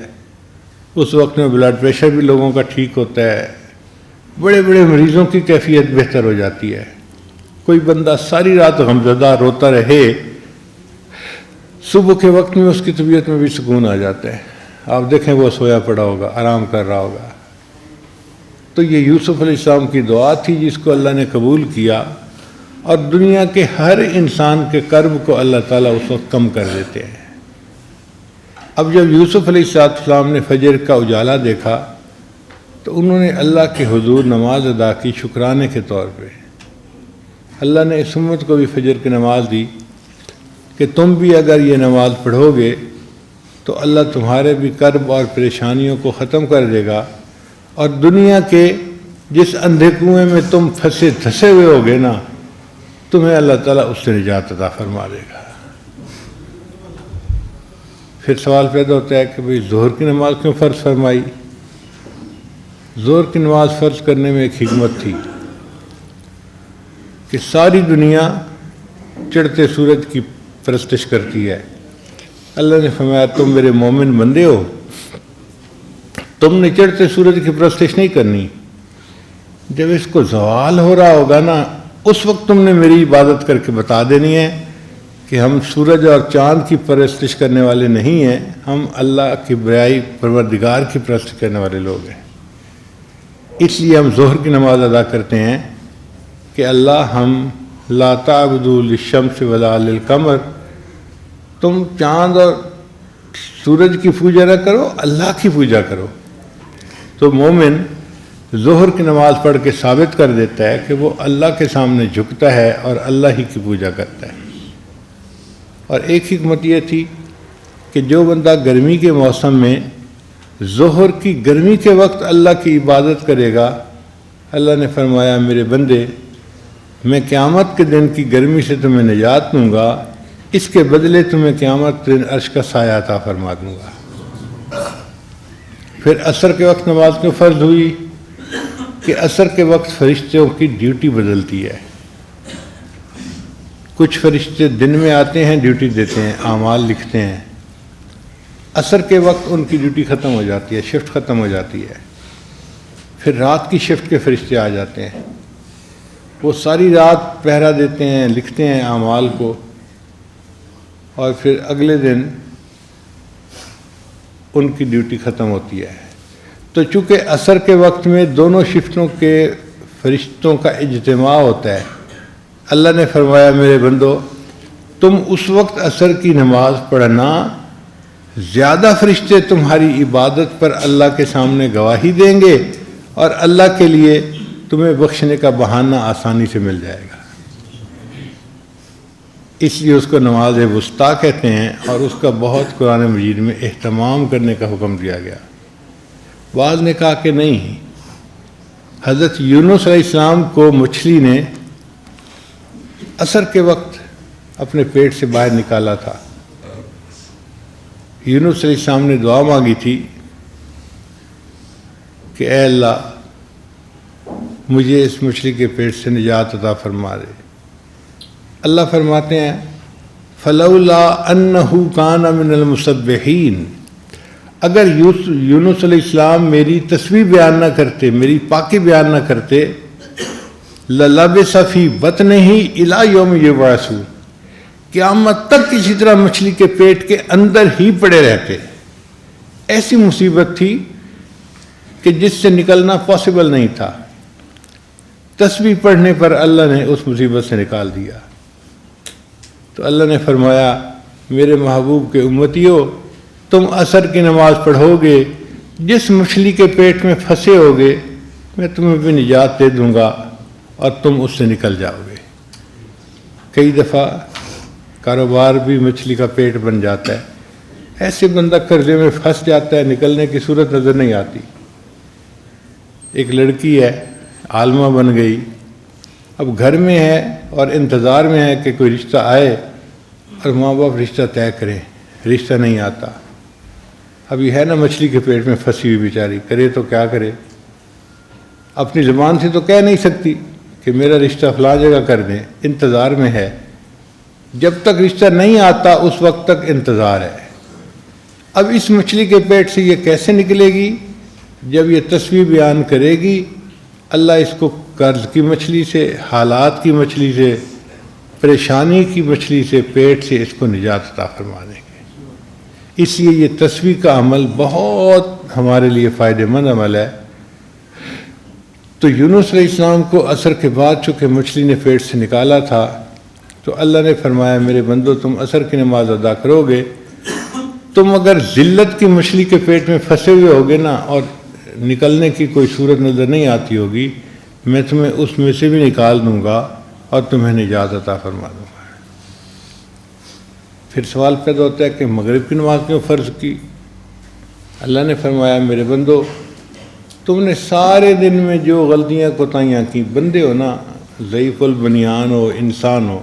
اس وقت میں بلڈ پریشر بھی لوگوں کا ٹھیک ہوتا ہے، بڑے بڑے مریضوں کی کیفیت بہتر ہو جاتی ہے۔ کوئی بندہ ساری رات غمزدہ روتا رہے، صبح کے وقت میں اس کی طبیعت میں بھی سکون آ جاتا ہے، آپ دیکھیں وہ سویا پڑا ہوگا، آرام کر رہا ہوگا۔ تو یہ یوسف علیہ السلام کی دعا تھی جس کو اللہ نے قبول کیا، اور دنیا کے ہر انسان کے کرب کو اللہ تعالیٰ اس وقت کم کر دیتے ہیں۔ اب جب یوسف علیہ السلام نے فجر کا اجالا دیکھا تو انہوں نے اللہ کے حضور نماز ادا کی شکرانے کے طور پہ۔ اللہ نے اس امت کو بھی فجر کی نماز دی کہ تم بھی اگر یہ نماز پڑھو گے تو اللہ تمہارے بھی کرب اور پریشانیوں کو ختم کر دے گا، اور دنیا کے جس اندھے کنویں میں تم پھنسے دھسے ہوئے ہوگے نا، تمہیں اللہ تعالیٰ اس سے نجات عطا فرما دے گا۔ پھر سوال پیدا ہوتا ہے کہ بھئی ظہر کی نماز کیوں فرض فرمائی؟ ظہر کی نماز فرض کرنے میں ایک حکمت تھی کہ ساری دنیا چڑھتے سورج کی پرستش کرتی ہے۔ اللہ نے فرمایا تم میرے مومن بندے ہو، تم نے چڑھتے سورج کی پرستش نہیں کرنی، جب اس کو زوال ہو رہا ہوگا نا اس وقت تم نے میری عبادت کر کے بتا دینی ہے کہ ہم سورج اور چاند کی پرستش کرنے والے نہیں ہیں، ہم اللہ کی بڑائی پروردگار کی پرستش کرنے والے لوگ ہیں۔ اس لیے ہم ظہر کی نماز ادا کرتے ہیں کہ اللہ ہم لا تعبدوا للشمس ولا للقمر، تم چاند اور سورج کی پوجا نہ کرو، اللہ کی پوجا کرو۔ تو مومن ظہر کی نماز پڑھ کے ثابت کر دیتا ہے کہ وہ اللہ کے سامنے جھکتا ہے اور اللہ ہی کی پوجا کرتا ہے۔ اور ایک حکمت یہ تھی کہ جو بندہ گرمی کے موسم میں ظہر کی گرمی کے وقت اللہ کی عبادت کرے گا، اللہ نے فرمایا میرے بندے میں قیامت کے دن کی گرمی سے تمہیں نجات دوں گا، اس کے بدلے تمہیں قیامت کے دن عرش کا سایہ عطا فرما دوں گا۔ پھر عصر کے وقت نماز کیوں فرض ہوئی؟ کہ عصر کے وقت فرشتوں کی ڈیوٹی بدلتی ہے۔ کچھ فرشتے دن میں آتے ہیں، ڈیوٹی دیتے ہیں، اعمال لکھتے ہیں، عصر کے وقت ان کی ڈیوٹی ختم ہو جاتی ہے، شفٹ ختم ہو جاتی ہے۔ پھر رات کی شفٹ کے فرشتے آ جاتے ہیں، وہ ساری رات پہرا دیتے ہیں، لکھتے ہیں اعمال کو، اور پھر اگلے دن ان کی ڈیوٹی ختم ہوتی ہے۔ تو چونکہ عصر کے وقت میں دونوں شفٹوں کے فرشتوں کا اجتماع ہوتا ہے، اللہ نے فرمایا میرے بندو تم اس وقت عصر کی نماز پڑھنا، زیادہ فرشتے تمہاری عبادت پر اللہ کے سامنے گواہی دیں گے اور اللہ کے لیے تمہیں بخشنے کا بہانہ آسانی سے مل جائے گا۔ اس لیے اس کو نماز وسطیٰ کہتے ہیں، اور اس کا بہت قرآن مجید میں اہتمام کرنے کا حکم دیا گیا۔ بعض نے کہا کہ نہیں، حضرت یونس علیہ السلام کو مچھلی نے عصر کے وقت اپنے پیٹ سے باہر نکالا تھا۔ یونس علیہ السلام نے دعا مانگی تھی کہ اے اللہ مجھے اس مچھلی کے پیٹ سے نجات عطا فرما دے۔ اللہ فرماتے ہیں فلولا انہ کان من المسبحین، اگر یونس علیہ السلام میری تسبیح بیان نہ کرتے، میری پاکی بیان نہ کرتے، للبث فی بطنہ الی یوم یبعثون، قیامت تک اسی طرح مچھلی کے پیٹ کے اندر ہی پڑے رہتے۔ ایسی مصیبت تھی کہ جس سے نکلنا پاسبل نہیں تھا، تسبیح پڑھنے پر اللہ نے اس مصیبت سے نکال دیا۔ تو اللہ نے فرمایا میرے محبوب کے امتیوں، تم عصر کی نماز پڑھو گے جس مچھلی کے پیٹ میں پھنسے ہوگے میں تمہیں بھی نجات دے دوں گا اور تم اس سے نکل جاؤ گے۔ کئی دفعہ کاروبار بھی مچھلی کا پیٹ بن جاتا ہے، ایسے بندہ قرضے میں پھنس جاتا ہے، نکلنے کی صورت نظر نہیں آتی۔ ایک لڑکی ہے، عالمہ بن گئی، اب گھر میں ہے اور انتظار میں ہے کہ کوئی رشتہ آئے اور ماں باپ رشتہ طے کریں، رشتہ نہیں آتا۔ اب یہ ہے نا مچھلی کے پیٹ میں پھنسی ہوئی بیچاری، کرے تو کیا کرے؟ اپنی زبان سے تو کہہ نہیں سکتی کہ میرا رشتہ فلاں جگہ کر دیں، انتظار میں ہے۔ جب تک رشتہ نہیں آتا اس وقت تک انتظار ہے۔ اب اس مچھلی کے پیٹ سے یہ کیسے نکلے گی؟ جب یہ تصویر بیان کرے گی اللہ اس کو قرض کی مچھلی سے، حالات کی مچھلی سے، پریشانی کی مچھلی سے، پیٹ سے اس کو نجات عطا فرما دیں گے۔ اس لیے یہ تصویر کا عمل بہت ہمارے لیے فائدہ مند عمل ہے۔ تو یونس علیہ السلام کو عصر کے بعد چونکہ مچھلی نے پیٹ سے نکالا تھا تو اللہ نے فرمایا میرے بندو تم عصر کی نماز ادا کرو گے، تم اگر ذلت کی مچھلی کے پیٹ میں پھنسے ہوئے ہوگے نا اور نکلنے کی کوئی صورت نظر نہیں آتی ہوگی، میں تمہیں اس میں سے بھی نکال دوں گا اور تمہیں نجات عطا فرما دوں گا۔ پھر سوال پیدا ہوتا ہے کہ مغرب کی نماز کیوں فرض کی؟ اللہ نے فرمایا میرے بندو تم نے سارے دن میں جو غلطیاں کوتاہیاں کی، بندے ہو نا، ضعیف البنیان ہو، انسان ہو،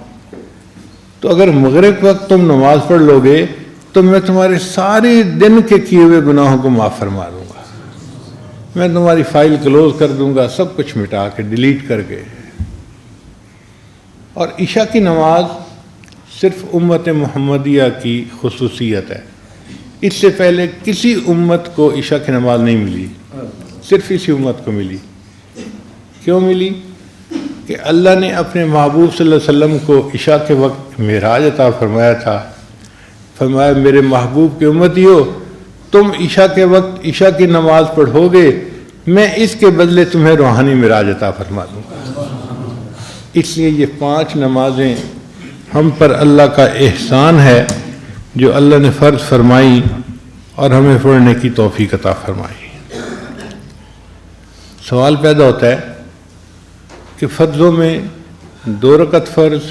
تو اگر مغرب وقت تم نماز پڑھ لو گے تو میں تمہارے سارے دن کے کیے ہوئے گناہوں کو معاف فرما دوں گا، میں تمہاری فائل کلوز کر دوں گا، سب کچھ مٹا کے ڈیلیٹ کر کے۔ اور عشاء کی نماز صرف امت محمدیہ کی خصوصیت ہے، اس سے پہلے کسی امت کو عشاء کی نماز نہیں ملی، صرف اسی امت کو ملی۔ کیوں ملی؟ کہ اللہ نے اپنے محبوب صلی اللہ علیہ وسلم کو عشاء کے وقت معراج عطا فرمایا تھا، فرمایا میرے محبوب کی امتیو تم عشاء کے وقت عشاء کی نماز پڑھو گے، میں اس کے بدلے تمہیں روحانی معراج عطا فرما دوں گا۔ اس لیے یہ 5 نمازیں ہم پر اللہ کا احسان ہے جو اللہ نے فرض فرمائی اور ہمیں پڑھنے کی توفیق عطا فرمائی۔ سوال پیدا ہوتا ہے کہ فرضوں میں 2 رکعت فرض،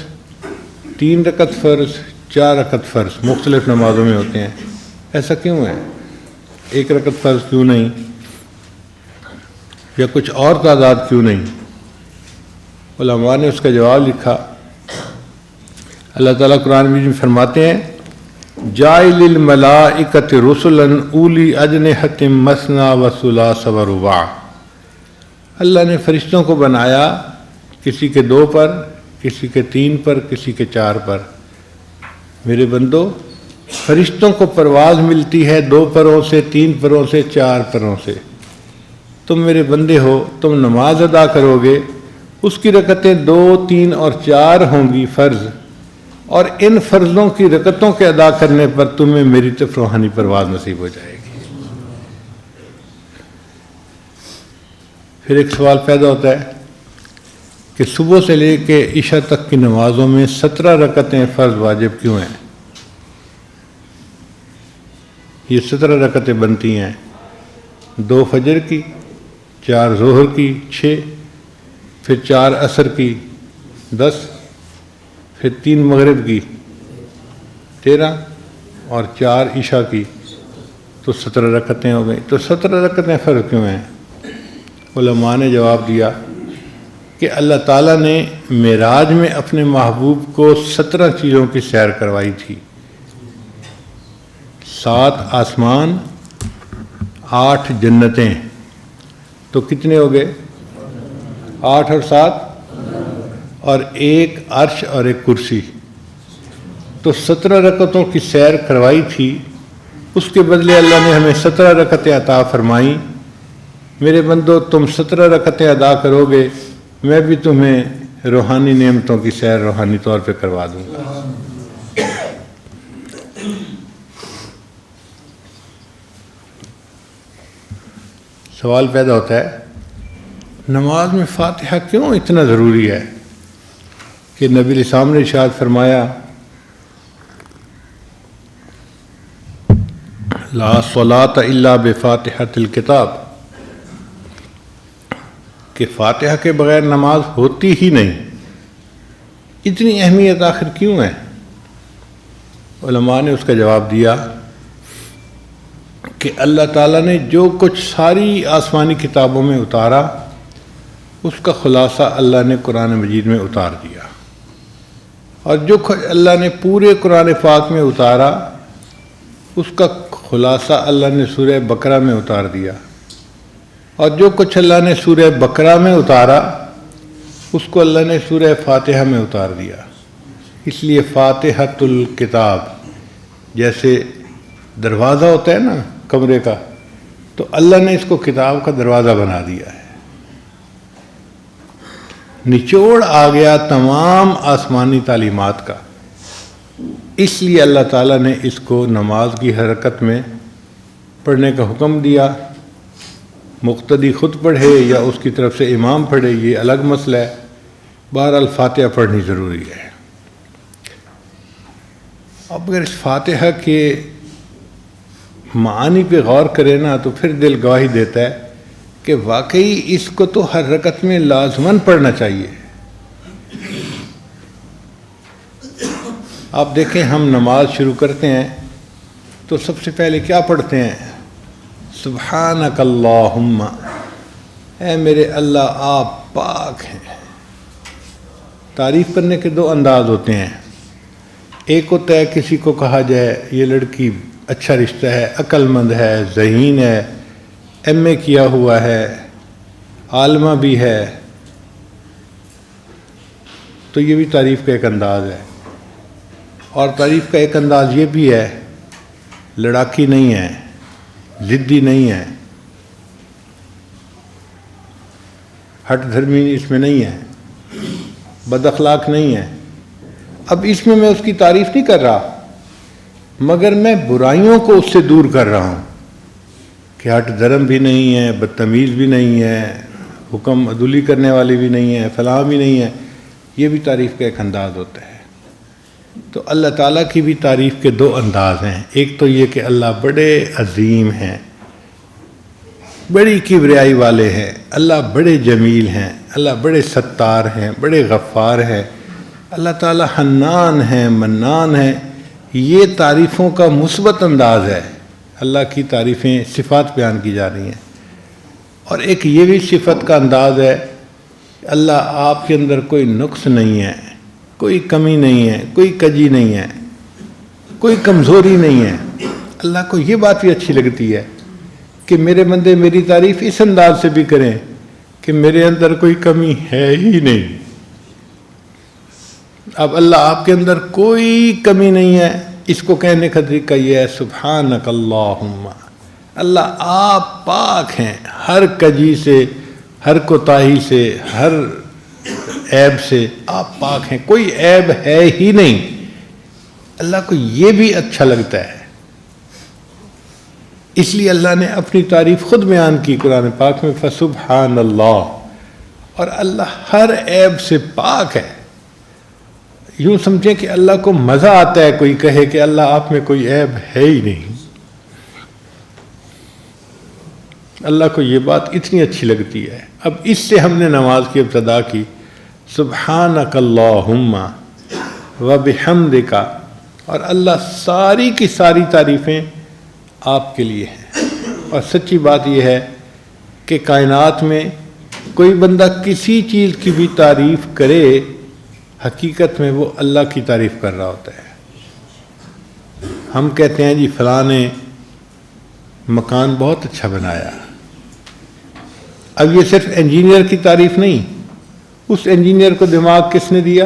3 رکعت فرض، 4 رکعت فرض مختلف نمازوں میں ہوتے ہیں، ایسا کیوں ہے؟ 1 رکعت فرض کیوں نہیں؟ یا کچھ اور تعداد کیوں نہیں؟ علماء نے اس کا جواب لکھا۔ اللہ تعالیٰ قرآن میں فرماتے ہیں جاعل الملائکۃ رسلا اولی اجنحۃ مثنی و ثلاث و رباع، اللہ نے فرشتوں کو بنایا کسی کے 2 پر، کسی کے 3 پر، کسی کے 4 پر۔ میرے بندو فرشتوں کو پرواز ملتی ہے 2 پروں سے، 3 پروں سے، 4 پروں سے۔ تم میرے بندے ہو، تم نماز ادا کرو گے، اس کی رکعتیں 2، 3 اور 4 ہوں گی فرض، اور ان فرضوں کی رکعتوں کے ادا کرنے پر تمہیں میری طرف روحانی پرواز نصیب ہو جائے گی۔ پھر ایک سوال پیدا ہوتا ہے کہ صبح سے لے کے عشاء تک کی نمازوں میں 17 رکعتیں فرض واجب کیوں ہیں؟ یہ 17 رکعتیں بنتی ہیں 2 فجر کی، 4 ظہر کی 6، پھر 4 عصر کی 10، پھر 3 مغرب کی 13 اور 4 عشاء کی، تو 17 رکعتیں ہو گئیں۔ تو 17 رکعتیں فرض کیوں ہیں؟ علماء نے جواب دیا کہ اللہ تعالیٰ نے معراج میں اپنے محبوب کو 17 چیزوں کی سیر کروائی تھی، 7 آسمان، 8 جنتیں، تو کتنے ہو گئے؟ 8 اور 7 اور 1 عرش اور 1 کرسی، تو 17 رکعتوں کی سیر کروائی تھی، اس کے بدلے اللہ نے ہمیں 17 رکعتیں عطا فرمائیں۔ میرے بندو تم 17 رکعتیں ادا کرو گے، میں بھی تمہیں روحانی نعمتوں کی سیر روحانی طور پہ کروا دوں گا۔ سوال پیدا ہوتا ہے نماز میں فاتحہ کیوں اتنا ضروری ہے؟ کہ نبی علیہ السلام نے ارشاد فرمایا لا صلاۃ الا بفاتحۃ الکتاب، کہ فاتحہ کے بغیر نماز ہوتی ہی نہیں. اتنی اہمیت آخر کیوں ہے؟ علماء نے اس کا جواب دیا کہ اللہ تعالیٰ نے جو کچھ ساری آسمانی کتابوں میں اتارا اس کا خلاصہ اللہ نے قرآن مجید میں اتار دیا، اور جو کچھ اللہ نے پورے قرآن پاک میں اتارا اس کا خلاصہ اللہ نے سورہ بقرہ میں اتار دیا، اور جو کچھ اللہ نے سورہ بقرہ میں اتارا اس کو اللہ نے سورہ فاتحہ میں اتار دیا. اس لیے فاتحۃ الکتاب، جیسے دروازہ ہوتا ہے نا کمرے کا، تو اللہ نے اس کو کتاب کا دروازہ بنا دیا ہے. نچوڑ آ گیا تمام آسمانی تعلیمات کا. اس لیے اللہ تعالیٰ نے اس کو نماز کی حرکت میں پڑھنے کا حکم دیا. مقتدی خود پڑھے یا اس کی طرف سے امام پڑھے یہ الگ مسئلہ ہے، بہرحال فاتحہ پڑھنی ضروری ہے. اب اگر اس فاتحہ کے معانی پہ غور کرے نا تو پھر دل گواہی دیتا ہے کہ واقعی اس کو تو ہر رکعت میں لازماً پڑھنا چاہیے. آپ دیکھیں ہم نماز شروع کرتے ہیں تو سب سے پہلے کیا پڑھتے ہیں؟ سبحانک اللہم، اے میرے اللہ آپ پاک ہیں. تعریف کرنے کے دو انداز ہوتے ہیں. ایک ہوتا ہے کسی کو کہا جائے یہ لڑکی اچھا رشتہ ہے، عقل مند ہے، ذہین ہے، ایم اے کیا ہوا ہے، عالمہ بھی ہے، تو یہ بھی تعریف کا ایک انداز ہے. اور تعریف کا ایک انداز یہ بھی ہے لڑاکی نہیں ہے، ضدی نہیں ہے، ہٹ دھرمی اس میں نہیں ہے، بد اخلاق نہیں ہے. اب اس میں اس کی تعریف نہیں کر رہا، مگر میں برائیوں کو اس سے دور کر رہا ہوں کہ ہٹ دھرم بھی نہیں ہے، بدتمیز بھی نہیں ہے، حکم عدولی کرنے والی بھی نہیں ہے، فلاں بھی نہیں ہے. یہ بھی تعریف کا ایک انداز ہوتا ہے. تو اللہ تعالیٰ کی بھی تعریف کے دو انداز ہیں. ایک تو یہ کہ اللہ بڑے عظیم ہیں، بڑی کبریائی والے ہیں، اللہ بڑے جمیل ہیں، اللہ بڑے ستار ہیں، بڑے غفار ہیں، اللہ تعالیٰ حنان ہیں، منان ہیں. یہ تعریفوں کا مثبت انداز ہے. اللہ کی تعریفیں صفات بیان کی جا رہی ہیں. اور ایک یہ بھی صفت کا انداز ہے اللہ آپ کے اندر کوئی نقص نہیں ہے، کوئی کمی نہیں ہے، کوئی کجی نہیں ہے، کوئی کمزوری نہیں ہے. اللہ کو یہ بات بھی اچھی لگتی ہے کہ میرے بندے میری تعریف اس انداز سے بھی کریں کہ میرے اندر کوئی کمی ہے ہی نہیں. اب اللہ آپ کے اندر کوئی کمی نہیں ہے، اس کو کہنے کا طریقہ یہ ہے سبحانک اللہم، اللہ آپ پاک ہیں ہر کجی سے، ہر کوتاہی سے، ہر عیب سے. آپ پاک ہیں، کوئی عیب ہے ہی نہیں. اللہ کو یہ بھی اچھا لگتا ہے. اس لیے اللہ نے اپنی تعریف خود بیان کی قرآن پاک میں فسبحان اللہ، اور اللہ ہر عیب سے پاک ہے. یوں سمجھیں کہ اللہ کو مزہ آتا ہے کوئی کہے کہ اللہ آپ میں کوئی عیب ہے ہی نہیں. اللہ کو یہ بات اتنی اچھی لگتی ہے. اب اس سے ہم نے نماز کی ابتدا کی سبحانک اللہم وبحمدک، اور اللہ ساری کی ساری تعریفیں آپ کے لیے ہیں. اور سچی بات یہ ہے کہ کائنات میں کوئی بندہ کسی چیز کی بھی تعریف کرے حقیقت میں وہ اللہ کی تعریف کر رہا ہوتا ہے. ہم کہتے ہیں جی فلاں نے مکان بہت اچھا بنایا. اب یہ صرف انجینئر کی تعریف نہیں، اس انجینئر کو دماغ کس نے دیا،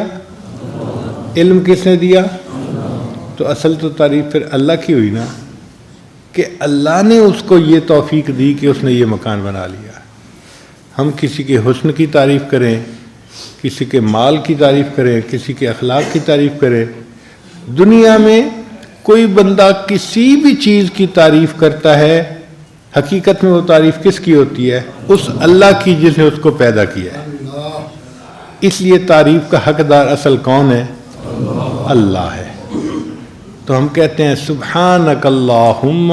علم کس نے دیا، تو اصل تو تعریف پھر اللہ کی ہوئی نا کہ اللہ نے اس کو یہ توفیق دی کہ اس نے یہ مکان بنا لیا. ہم کسی کے حسن کی تعریف کریں، کسی کے مال کی تعریف کریں، کسی کے اخلاق کی تعریف کریں. دنیا میں کوئی بندہ کسی بھی چیز کی تعریف کرتا ہے حقیقت میں وہ تعریف کس کی ہوتی ہے؟ اس اللہ کی جس نے اس کو پیدا کیا ہے. اس لیے تعریف کا حقدار اصل کون ہے؟ اللہ ہے. تو ہم کہتے ہیں سبحانک اللہم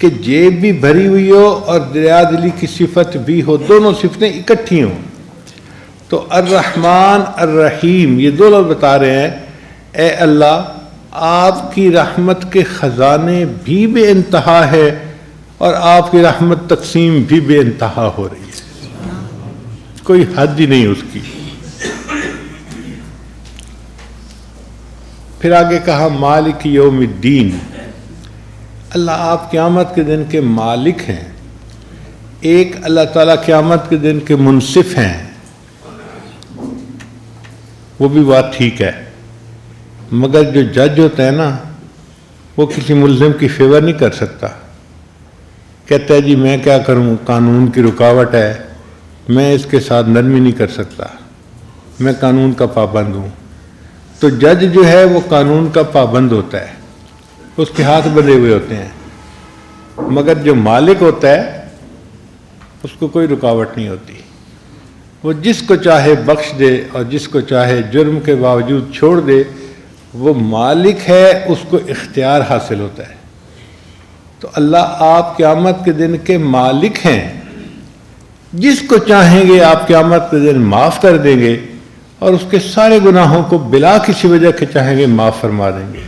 کہ جیب بھی بھری ہوئی ہو اور دریا دلی کی صفت بھی ہو، دونوں صفتیں اکٹھی ہوں. تو الرحمن الرحیم یہ دو لوگ بتا رہے ہیں اے اللہ آپ کی رحمت کے خزانے بھی بے انتہا ہے اور آپ کی رحمت تقسیم بھی بے انتہا ہو رہی ہے، کوئی حد ہی نہیں اس کی. پھر آگے کہا مالک یوم الدین، اللہ آپ قیامت کے دن کے مالک ہیں. ایک اللہ تعالیٰ قیامت کے دن کے منصف ہیں، وہ بھی بات ٹھیک ہے، مگر جو جج ہوتا ہے نا وہ کسی ملزم کی فیور نہیں کر سکتا. کہتا ہے جی میں کیا کروں، قانون کی رکاوٹ ہے، میں اس کے ساتھ نرمی نہیں کر سکتا، میں قانون کا پابند ہوں. تو جج جو ہے وہ قانون کا پابند ہوتا ہے، اس کے ہاتھ بندھے ہوئے ہوتے ہیں، مگر جو مالک ہوتا ہے اس کو کوئی رکاوٹ نہیں ہوتی. وہ جس کو چاہے بخش دے اور جس کو چاہے جرم کے باوجود چھوڑ دے. وہ مالک ہے، اس کو اختیار حاصل ہوتا ہے. تو اللہ آپ قیامت کے دن کے مالک ہیں، جس کو چاہیں گے آپ قیامت کے دن معاف کر دیں گے اور اس کے سارے گناہوں کو بلا کسی وجہ کے چاہیں گے معاف فرما دیں گے.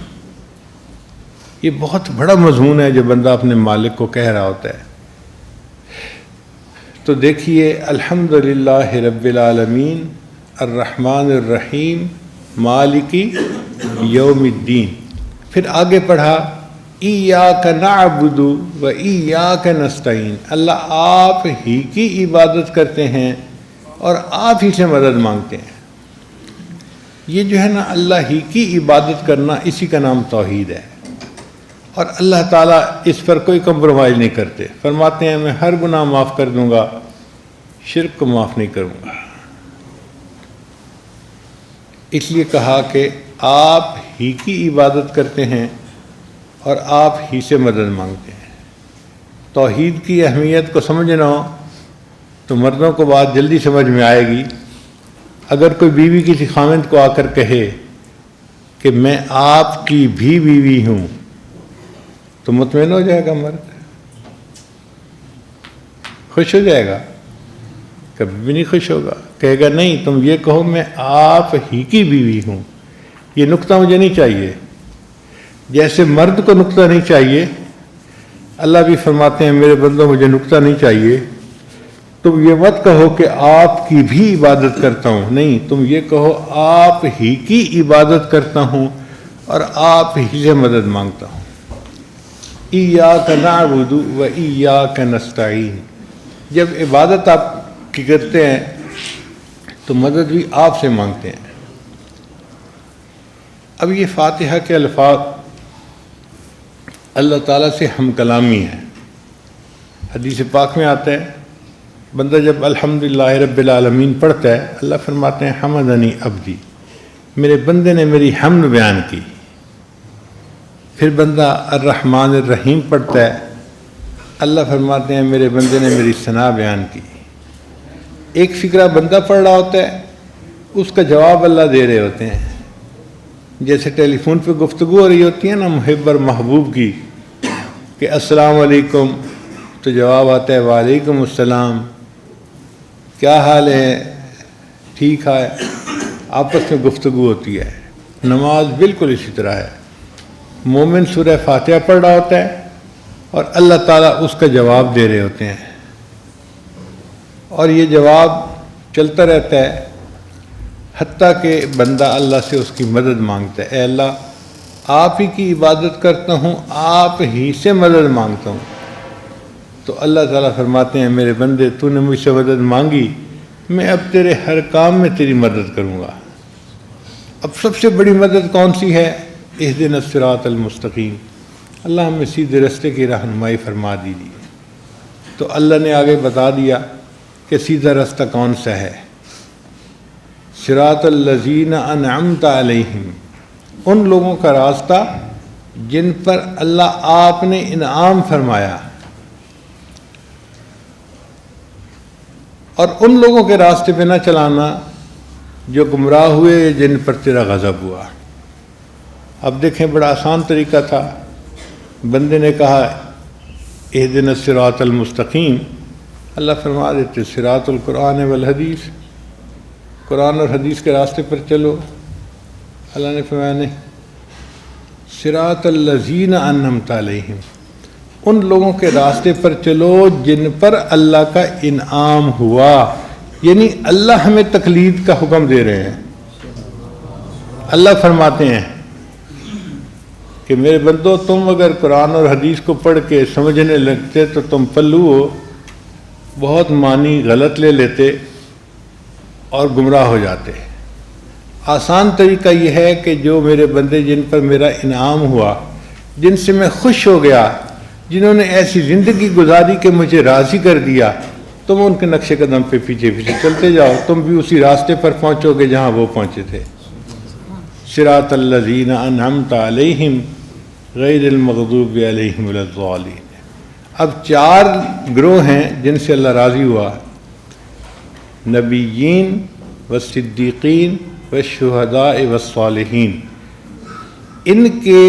یہ بہت بڑا مضمون ہے جو بندہ اپنے مالک کو کہہ رہا ہوتا ہے. تو دیکھیے الحمدللہ رب العالمین الرحمن الرحیم مالکی یوم الدین. پھر آگے پڑھا ایاک نعبد و ایاک نستعین، اللہ آپ ہی کی عبادت کرتے ہیں اور آپ ہی سے مدد مانگتے ہیں. یہ جو ہے نا اللہ ہی کی عبادت کرنا، اسی کا نام توحید ہے. اور اللہ تعالیٰ اس پر کوئی کمپرومائز نہیں کرتے، فرماتے ہیں میں ہر گناہ معاف کر دوں گا، شرک کو معاف نہیں کروں گا. اس لیے کہا کہ آپ ہی کی عبادت کرتے ہیں اور آپ ہی سے مدد مانگتے ہیں. توحید کی اہمیت کو سمجھنا ہو تو مردوں کو بات جلدی سمجھ میں آئے گی. اگر کوئی بیوی کسی خاوند کو آ کر کہے کہ میں آپ کی بھی بیوی ہوں تو مطمئن ہو جائے گا مرد، خوش ہو جائے گا؟ کبھی بھی نہیں خوش ہوگا، کہے گا نہیں تم یہ کہو میں آپ ہی کی بیوی ہوں. یہ نقطہ مجھے نہیں چاہیے. جیسے مرد کو نقطہ نہیں چاہیے، اللہ بھی فرماتے ہیں میرے بندوں مجھے نقطہ نہیں چاہیے. تم یہ مت کہو کہ آپ کی بھی عبادت کرتا ہوں، نہیں تم یہ کہو آپ ہی کی عبادت کرتا ہوں اور آپ ہی سے مدد مانگتا ہوں. ایاک نعبد و ایاک نستعین. جب عبادت آپ کی کرتے ہیں تو مدد بھی آپ سے مانگتے ہیں. اب یہ فاتحہ کے الفاظ اللہ تعالیٰ سے ہم کلامی ہے. حدیث پاک میں آتا ہے بندہ جب الحمدللہ رب العالمین پڑھتا ہے، اللہ فرماتے ہیں حمدنی عبدی، میرے بندے نے میری حمد بیان کی. پھر بندہ الرحمن الرحیم پڑھتا ہے، اللہ فرماتے ہیں میرے بندے نے میری ثنا بیان کی. ایک فقرہ بندہ پڑھ رہا ہوتا ہے، اس کا جواب اللہ دے رہے ہوتے ہیں. جیسے ٹیلی فون پہ گفتگو ہو رہی ہوتی ہے نا محب اور محبوب کی، کہ السلام علیکم، تو جواب آتا ہے وعلیکم السلام، کیا حال ہے، ٹھیک ہے. آپس میں گفتگو ہوتی ہے. نماز بالکل اسی طرح ہے. مومن سورہ فاتحہ پڑھ رہا ہوتا ہے اور اللہ تعالیٰ اس کا جواب دے رہے ہوتے ہیں، اور یہ جواب چلتا رہتا ہے حتیٰ کہ بندہ اللہ سے اس کی مدد مانگتا ہے. اے اللہ آپ ہی کی عبادت کرتا ہوں، آپ ہی سے مدد مانگتا ہوں. تو اللہ تعالیٰ فرماتے ہیں میرے بندے تو نے مجھ سے مدد مانگی، میں اب تیرے ہر کام میں تیری مدد کروں گا. اب سب سے بڑی مدد کون سی ہے؟ اہدنا الصراط المستقیم، اللہ ہمیں سیدھے راستے کی رہنمائی فرما دیجیے. تو اللہ نے آگے بتا دیا کہ سیدھا راستہ کون سا ہے. صراط الذین انعمت علیہم، ان لوگوں کا راستہ جن پر اللہ آپ نے انعام فرمایا، اور ان لوگوں کے راستے پہ نہ چلانا جو گمراہ ہوئے جن پر تیرا غضب ہوا. اب دیکھیں بڑا آسان طریقہ تھا. بندے نے کہا اہدنا الصراط المستقیم، اللہ فرما دیتے صراط القرآن والحدیث، قرآن اور حدیث کے راستے پر چلو۔ اللہ نے فرمایا نہیں، صراط الذین انعمت علیہم، ان لوگوں کے راستے پر چلو جن پر اللہ کا انعام ہوا، یعنی اللہ ہمیں تقلید کا حکم دے رہے ہیں۔ اللہ فرماتے ہیں کہ میرے بندو، تم اگر قرآن اور حدیث کو پڑھ کے سمجھنے لگتے تو تم پلو ہو، بہت معنی غلط لے لیتے اور گمراہ ہو جاتے۔ آسان طریقہ یہ ہے کہ جو میرے بندے جن پر میرا انعام ہوا، جن سے میں خوش ہو گیا، جنہوں نے ایسی زندگی گزاری کہ مجھے راضی کر دیا، تم ان کے نقش قدم پہ پیچھے پیچھے چلتے جاؤ، تم بھی اسی راستے پر پہنچو گے جہاں وہ پہنچے تھے۔ صراط الذین انعمت علیہم غیر المغضوب علیہم ولا الضالین۔ اب 4 گروہ ہیں جن سے اللہ راضی ہوا، نبیین والصدیقین والشہداء والصالحین، ان کے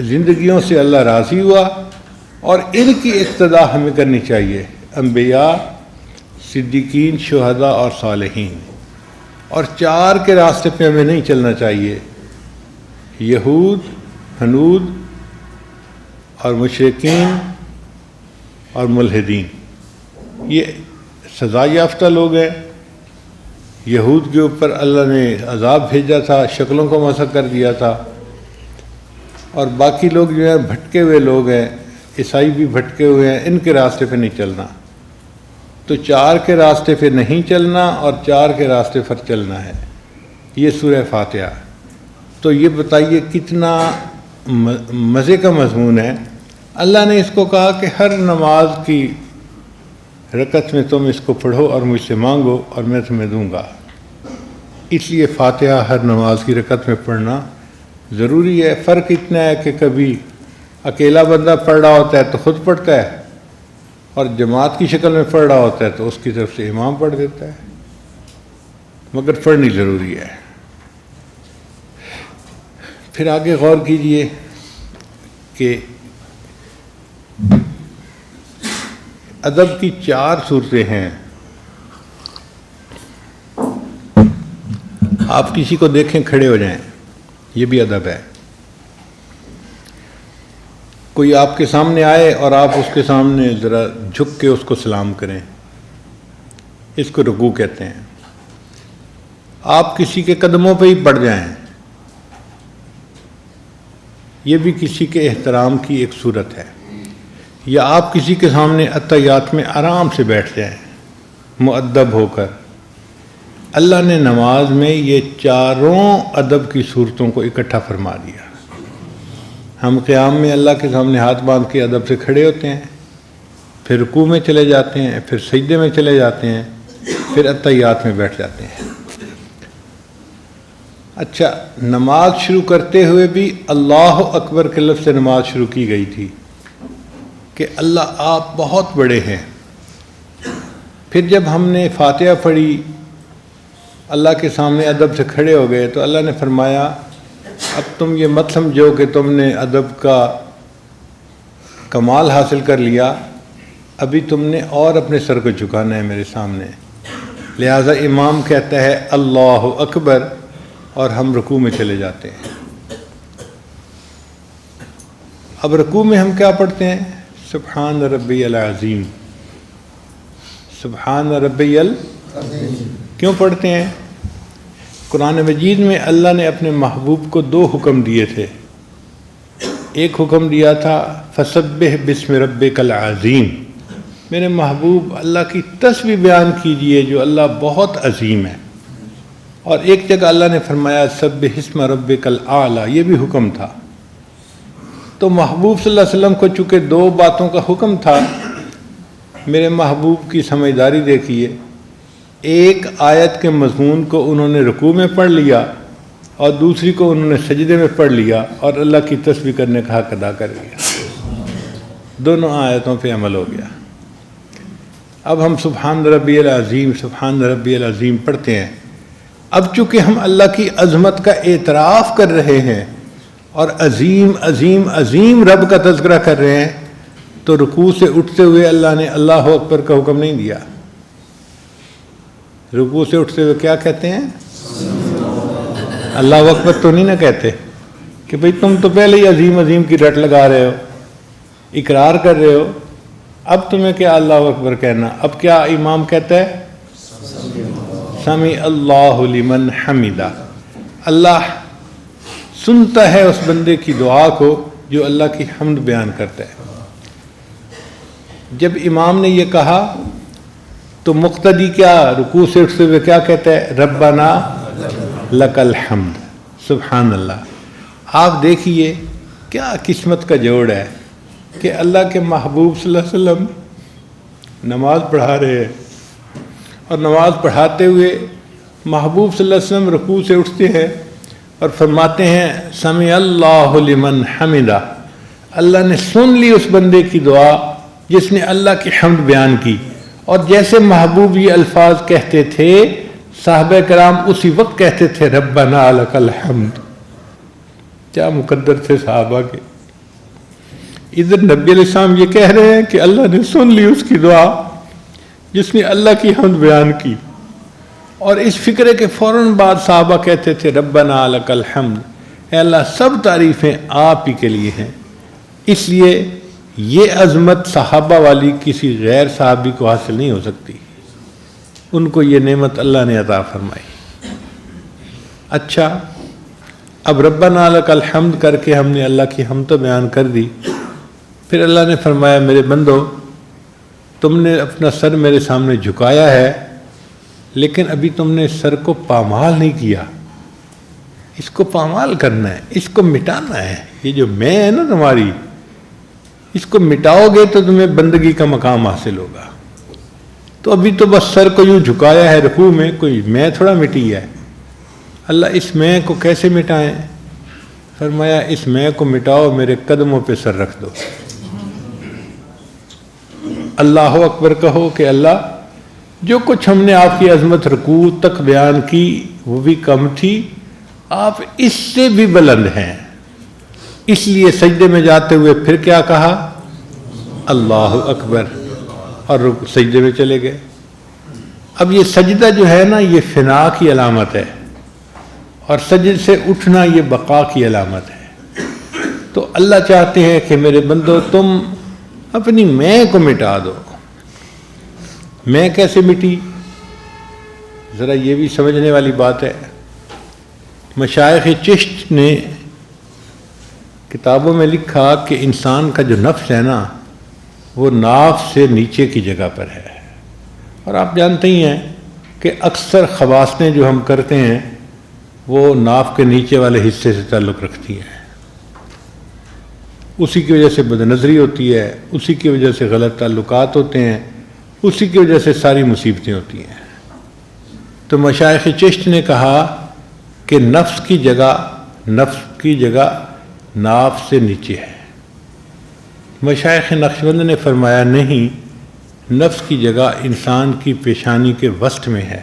زندگیوں سے اللہ راضی ہوا اور ان کی اقتداء ہمیں کرنی چاہیے، انبیاء، صدیقین، شہداء اور صالحین۔ اور 4 کے راستے پہ ہمیں نہیں چلنا چاہیے، یہود، ہنود اور مشرکین اور ملحدین، یہ سزا یافتہ لوگ ہیں۔ یہود کے اوپر اللہ نے عذاب بھیجا تھا، شکلوں کو مسخ کر دیا تھا، اور باقی لوگ جو ہیں بھٹکے ہوئے لوگ ہیں، عیسائی بھی بھٹکے ہوئے ہیں، ان کے راستے پہ نہیں چلنا۔ تو 4 کے راستے پہ نہیں چلنا اور 4 کے راستے پر چلنا ہے، یہ سورہ فاتحہ۔ تو یہ بتائیے کتنا مزے کا مضمون ہے۔ اللہ نے اس کو کہا کہ ہر نماز کی رکعت میں تم اس کو پڑھو اور مجھ سے مانگو اور میں تمہیں دوں گا۔ اس لیے فاتحہ ہر نماز کی رکعت میں پڑھنا ضروری ہے۔ فرق اتنا ہے کہ کبھی اکیلا بندہ پڑھ رہا ہوتا ہے تو خود پڑھتا ہے، اور جماعت کی شکل میں پڑھ رہا ہوتا ہے تو اس کی طرف سے امام پڑھ دیتا ہے، مگر پڑھنی ضروری ہے۔ پھر آگے غور کیجئے کہ ادب کی 4 صورتیں ہیں۔ آپ کسی کو دیکھیں کھڑے ہو جائیں، یہ بھی ادب ہے۔ کوئی آپ کے سامنے آئے اور آپ اس کے سامنے ذرا جھک کے اس کو سلام کریں، اس کو رکوع کہتے ہیں۔ آپ کسی کے قدموں پہ ہی پڑ جائیں، یہ بھی کسی کے احترام کی ایک صورت ہے۔ یا آپ کسی کے سامنے اتحیات میں آرام سے بیٹھ جائیں مؤدب ہو کر۔ اللہ نے نماز میں یہ 4 ادب کی صورتوں کو اکٹھا فرما دیا۔ ہم قیام میں اللہ کے سامنے ہاتھ باندھ کے ادب سے کھڑے ہوتے ہیں، پھر رکوع میں چلے جاتے ہیں، پھر سجدے میں چلے جاتے ہیں، پھر اتحیات میں بیٹھ جاتے ہیں۔ اچھا، نماز شروع کرتے ہوئے بھی اللہ اکبر کے لفظ سے نماز شروع کی گئی تھی کہ اللہ آپ بہت بڑے ہیں۔ پھر جب ہم نے فاتحہ پڑھی، اللہ کے سامنے ادب سے کھڑے ہو گئے، تو اللہ نے فرمایا اب تم یہ مت سمجھو کہ تم نے ادب کا کمال حاصل کر لیا، ابھی تم نے اور اپنے سر کو جھکانا ہے میرے سامنے۔ لہٰذا امام کہتا ہے اللہ اکبر اور ہم رکوع میں چلے جاتے ہیں۔ اب رکوع میں ہم کیا پڑھتے ہیں؟ سبحان ربی العظیم، سبحان ربی العظیم۔ کیوں پڑھتے ہیں؟ قرآن مجید میں اللہ نے اپنے محبوب کو 2 حکم دیے تھے۔ ایک حکم دیا تھا فسبح بسم ربک العظیم، میرے محبوب اللہ کی تسبیح بیان کیجئے جو اللہ بہت عظیم ہے۔ اور ایک جگہ اللہ نے فرمایا سبح اسم ربک الاعلی، یہ بھی حکم تھا۔ تو محبوب صلی اللہ علیہ وسلم کو چونکہ 2 باتوں کا حکم تھا، میرے محبوب کی سمجھداری دیکھیے، ایک آیت کے مضمون کو انہوں نے رکوع میں پڑھ لیا اور دوسری کو انہوں نے سجدے میں پڑھ لیا اور اللہ کی تسبیح کرنے کا حق ادا کر لیا۔ دونوں آیتوں پہ عمل ہو گیا۔ اب ہم سبحان ربی العظیم، سبحان ربی العظیم پڑھتے ہیں۔ اب چونکہ ہم اللہ کی عظمت کا اعتراف کر رہے ہیں اور عظیم عظیم عظیم رب کا تذکرہ کر رہے ہیں، تو رکوع سے اٹھتے ہوئے اللہ نے اللہ اکبر کا حکم نہیں دیا. رکوع سے اٹھتے ہوئے کیا کہتے ہیں؟ اللہ اکبر تو نہیں نہ کہتے کہ بھئی تم تو پہلے ہی عظیم عظیم کی رٹ لگا رہے ہو، اقرار کر رہے ہو، اب تمہیں کیا اللہ اکبر کہنا. اب کیا امام کہتا ہے؟ سمع اللہ لمن حمدہ. اللہ سنتا ہے اس بندے کی دعا کو جو اللہ کی حمد بیان کرتا ہے. جب امام نے یہ کہا تو مقتدی کیا رکوع سے اٹھتے ہوئے کیا کہتا ہے؟ ربنا لک الحمد. سبحان اللہ. آپ دیکھیے کیا قسمت کا جوڑ ہے کہ اللہ کے محبوب صلی اللہ علیہ وسلم نماز پڑھا رہے ہیں اور نماز پڑھاتے ہوئے محبوب صلی اللہ علیہ وسلم رکوع سے اٹھتے ہیں اور فرماتے ہیں سمع اللہ لمن حمدہ. اللہ نے سن لی اس بندے کی دعا جس نے اللہ کی حمد بیان کی. اور جیسے محبوب یہ الفاظ کہتے تھے صحابہ کرام اسی وقت کہتے تھے ربنا لک الحمد. کیا مقدر تھے صحابہ کے. ادھر نبی علیہ السلام یہ کہہ رہے ہیں کہ اللہ نے سن لی اس کی دعا جس نے اللہ کی حمد بیان کی، اور اس فکرے کے فوراً بعد صحابہ کہتے تھے ربنا لک الحمد. اے اللہ سب تعریفیں آپ ہی کے لیے ہیں. اس لیے یہ عظمت صحابہ والی کسی غیر صحابی کو حاصل نہیں ہو سکتی. ان کو یہ نعمت اللہ نے عطا فرمائی. اچھا، اب ربنا لک الحمد کر کے ہم نے اللہ کی حمد تو بیان کر دی. پھر اللہ نے فرمایا میرے بندو تم نے اپنا سر میرے سامنے جھکایا ہے لیکن ابھی تم نے سر کو پامال نہیں کیا. اس کو پامال کرنا ہے، اس کو مٹانا ہے. یہ جو میں ہے نا تمہاری، اس کو مٹاؤ گے تو تمہیں بندگی کا مقام حاصل ہوگا. تو ابھی تو بس سر کو یوں جھکایا ہے رکوع میں، کوئی میں تھوڑا مٹی ہے. اللہ اس میں کو کیسے مٹائیں؟ فرمایا اس میں کو مٹاؤ، میرے قدموں پہ سر رکھ دو. اللہ اکبر کہو کہ اللہ جو کچھ ہم نے آپ کی عظمت رکوع تک بیان کی وہ بھی کم تھی، آپ اس سے بھی بلند ہیں. اس لیے سجدے میں جاتے ہوئے پھر کیا کہا؟ اللہ اکبر، اور سجدے میں چلے گئے. اب یہ سجدہ جو ہے نا یہ فنا کی علامت ہے، اور سجد سے اٹھنا یہ بقا کی علامت ہے. تو اللہ چاہتے ہیں کہ میرے بندو تم اپنی میں کو مٹا دو. میں کیسے مٹی؟ ذرا یہ بھی سمجھنے والی بات ہے. مشائخ چشت نے کتابوں میں لکھا کہ انسان کا جو نفس ہے نا وہ ناف سے نیچے کی جگہ پر ہے. اور آپ جانتے ہی ہیں کہ اکثر خواصیں جو ہم کرتے ہیں وہ ناف کے نیچے والے حصے سے تعلق رکھتی ہیں. اسی کی وجہ سے بد نظری ہوتی ہے، اسی کی وجہ سے غلط تعلقات ہوتے ہیں، اسی کی وجہ سے ساری مصیبتیں ہوتی ہیں. تو مشائخ چشت نے کہا کہ نفس کی جگہ ناف سے نیچے ہے. مشائخ نقشبند نے فرمایا نہیں، نفس کی جگہ انسان کی پیشانی کے وسط میں ہے.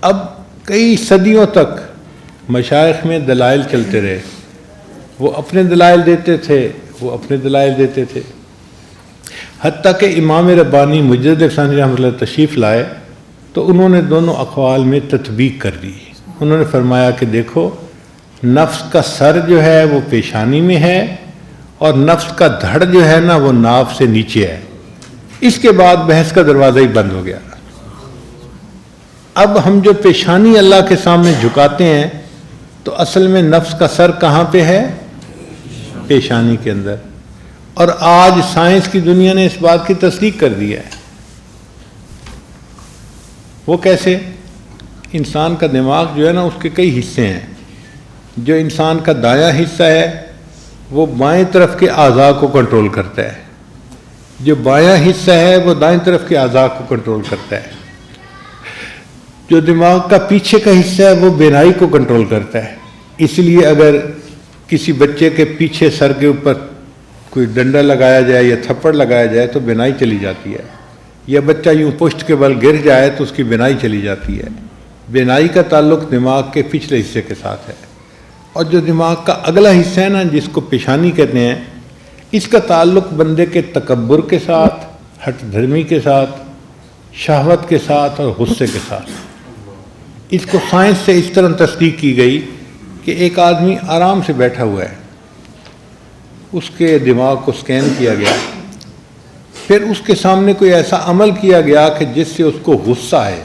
اب کئی صدیوں تک مشائخ میں دلائل چلتے رہے. وہ اپنے دلائل دیتے تھے، وہ اپنے دلائل دیتے تھے، حتیٰ کہ امام ربانی مجدد ثانی رحمۃ اللہ تشریف لائے تو انہوں نے دونوں اقوال میں تطبیق کر دی. انہوں نے فرمایا کہ دیکھو نفس کا سر جو ہے وہ پیشانی میں ہے اور نفس کا دھڑ جو ہے نا وہ ناف سے نیچے ہے. اس کے بعد بحث کا دروازہ ہی بند ہو گیا. اب ہم جو پیشانی اللہ کے سامنے جھکاتے ہیں تو اصل میں نفس کا سر کہاں پہ ہے؟ پیشانی کے اندر. اور آج سائنس کی دنیا نے اس بات کی تصدیق کر دی ہے. وہ کیسے؟ انسان کا دماغ جو ہے نا اس کے کئی حصے ہیں. جو انسان کا دایاں حصہ ہے وہ بائیں طرف کے اعضاء کو کنٹرول کرتا ہے، جو بایاں حصہ ہے وہ دائیں طرف کے اعضاء کو کنٹرول کرتا ہے. جو دماغ کا پیچھے کا حصہ ہے وہ بینائی کو کنٹرول کرتا ہے. اس لیے اگر کسی بچے کے پیچھے سر کے اوپر کوئی ڈنڈا لگایا جائے یا تھپڑ لگایا جائے تو بینائی چلی جاتی ہے، یا بچہ یوں پشت کے بل گر جائے تو اس کی بینائی چلی جاتی ہے. بینائی کا تعلق دماغ کے پچھلے حصے کے ساتھ ہے. اور جو دماغ کا اگلا حصہ ہے نا جس کو پیشانی کہتے ہیں، اس کا تعلق بندے کے تکبر کے ساتھ، ہٹ دھرمی کے ساتھ، شہوت کے ساتھ اور غصے کے ساتھ۔ اس کو سائنس سے اس طرح تصدیق کی گئی کہ ایک آدمی آرام سے بیٹھا ہوا ہے، اس کے دماغ کو سکین کیا گیا، پھر اس کے سامنے کوئی ایسا عمل کیا گیا کہ جس سے اس کو غصہ آئے،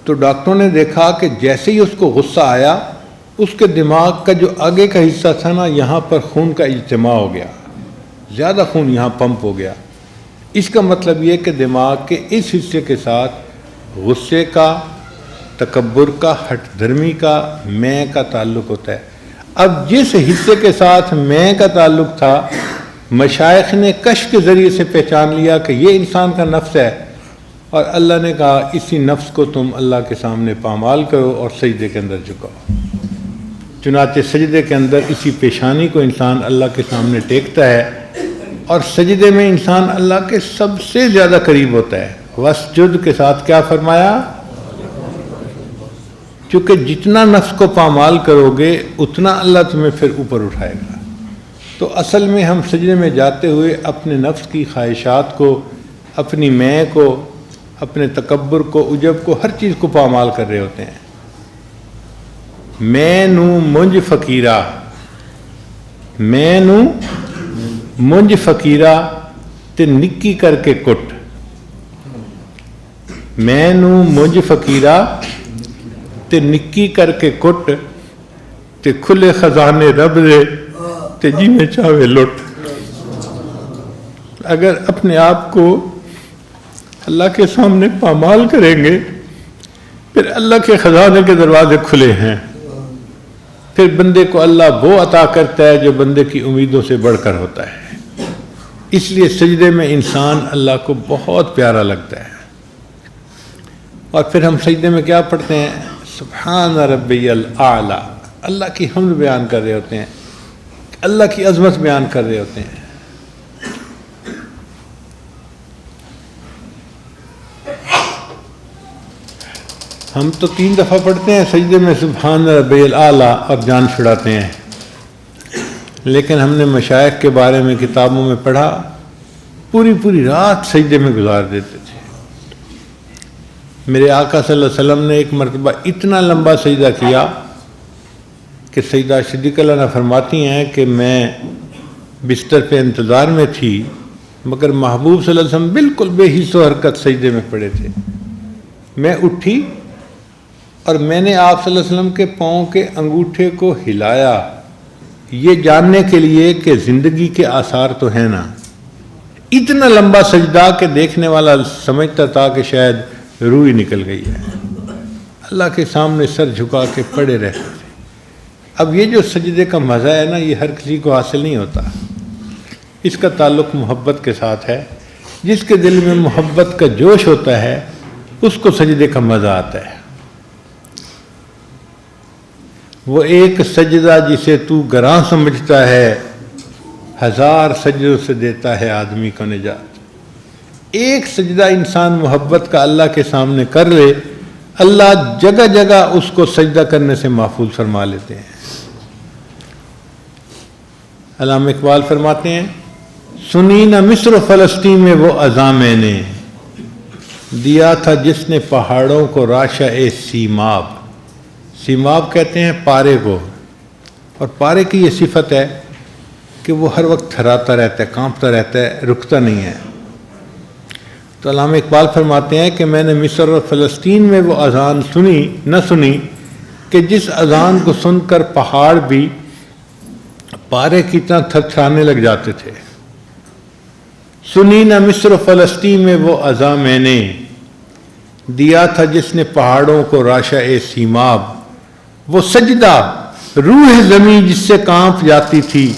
تو ڈاکٹروں نے دیکھا کہ جیسے ہی اس کو غصہ آیا، اس کے دماغ کا جو آگے کا حصہ تھا نا، یہاں پر خون کا اجتماع ہو گیا، زیادہ خون یہاں پمپ ہو گیا۔ اس کا مطلب یہ کہ دماغ کے اس حصے کے ساتھ غصے کا، تکبر کا، ہٹ دھرمی کا، میں کا تعلق ہوتا ہے۔ اب جس حصے کے ساتھ میں کا تعلق تھا، مشائخ نے کشف کے ذریعے سے پہچان لیا کہ یہ انسان کا نفس ہے، اور اللہ نے کہا اسی نفس کو تم اللہ کے سامنے پامال کرو اور سجدے کے اندر جھکاؤ۔ چنانچہ سجدے کے اندر اسی پیشانی کو انسان اللہ کے سامنے ٹیکتا ہے، اور سجدے میں انسان اللہ کے سب سے زیادہ قریب ہوتا ہے۔ وسجد کے ساتھ کیا فرمایا؟ چونکہ جتنا نفس کو پامال کرو گے اتنا اللہ تمہیں پھر اوپر اٹھائے گا۔ تو اصل میں ہم سجدے میں جاتے ہوئے اپنے نفس کی خواہشات کو، اپنی میں کو، اپنے تکبر کو، عجب کو، ہر چیز کو پامال کر رہے ہوتے ہیں۔ میں نو منج فقیرہ، میں نو منج فقیرہ تے نکی کر کے کٹ، میں نو منج فقیرہ تے نکی کر کے کٹ، تے کھلے خزانے رب دے تے جی میں چاہے لٹ۔ اگر اپنے آپ کو اللہ کے سامنے پامال کریں گے، پھر اللہ کے خزانے کے دروازے کھلے ہیں، پھر بندے کو اللہ وہ عطا کرتا ہے جو بندے کی امیدوں سے بڑھ کر ہوتا ہے۔ اس لیے سجدے میں انسان اللہ کو بہت پیارا لگتا ہے۔ اور پھر ہم سجدے میں کیا پڑھتے ہیں؟ سبحان ربی الاعلی، اللہ کی حمد بیان کر رہے ہوتے ہیں، اللہ کی عظمت بیان کر رہے ہوتے ہیں۔ ہم تو 3 دفعہ پڑھتے ہیں سجدے میں سبحان ربی الاعلی اور جان چھڑاتے ہیں، لیکن ہم نے مشائخ کے بارے میں کتابوں میں پڑھا، پوری پوری رات سجدے میں گزار دیتے تھے۔ میرے آقا صلی اللہ علیہ وسلم نے ایک مرتبہ اتنا لمبا سجدہ کیا کہ سیدہ صدیقہ عنہا فرماتی ہیں کہ میں بستر پہ انتظار میں تھی، مگر محبوب صلی اللہ علیہ وسلم بالکل بے حس و حرکت سجدے میں پڑے تھے۔ میں اٹھی اور میں نے آپ صلی اللہ علیہ وسلم کے پاؤں کے انگوٹھے کو ہلایا، یہ جاننے کے لیے کہ زندگی کے آثار تو ہیں نا۔ اتنا لمبا سجدہ کہ دیکھنے والا سمجھتا تھا کہ شاید روح ہی نکل گئی ہے۔ اللہ کے سامنے سر جھکا کے پڑے رہتے تھے۔ اب یہ جو سجدے کا مزہ ہے نا، یہ ہر کسی کو حاصل نہیں ہوتا۔ اس کا تعلق محبت کے ساتھ ہے۔ جس کے دل میں محبت کا جوش ہوتا ہے اس کو سجدے کا مزہ آتا ہے۔ وہ ایک سجدہ جسے تو گراں سمجھتا ہے، 1000 سجدوں سے دیتا ہے آدمی کو نجات۔ ایک سجدہ انسان محبت کا اللہ کے سامنے کر لے، اللہ جگہ جگہ اس کو سجدہ کرنے سے محفوظ فرما لیتے ہیں۔ علامہ اقبال فرماتے ہیں، سنی نہ مصر و فلسطین میں وہ اذاں میں نے، دیا تھا جس نے پہاڑوں کو راشہ سیماب۔ سیماب کہتے ہیں پارے کو، اور پارے کی یہ صفت ہے کہ وہ ہر وقت تھراتا رہتا ہے، کانپتا رہتا ہے، رکتا نہیں ہے۔ تو علامہ اقبال فرماتے ہیں کہ میں نے مصر اور فلسطین میں وہ اذان سنی کہ جس اذان کو سن کر پہاڑ بھی پارے کی طرح تھرتھرانے لگ جاتے تھے۔ سنی نہ مصر و فلسطین میں وہ اذان میں نے، دیا تھا جس نے پہاڑوں کو راشہ سیماب۔ وہ سجدہ روح زمین جس سے کانپ جاتی تھی،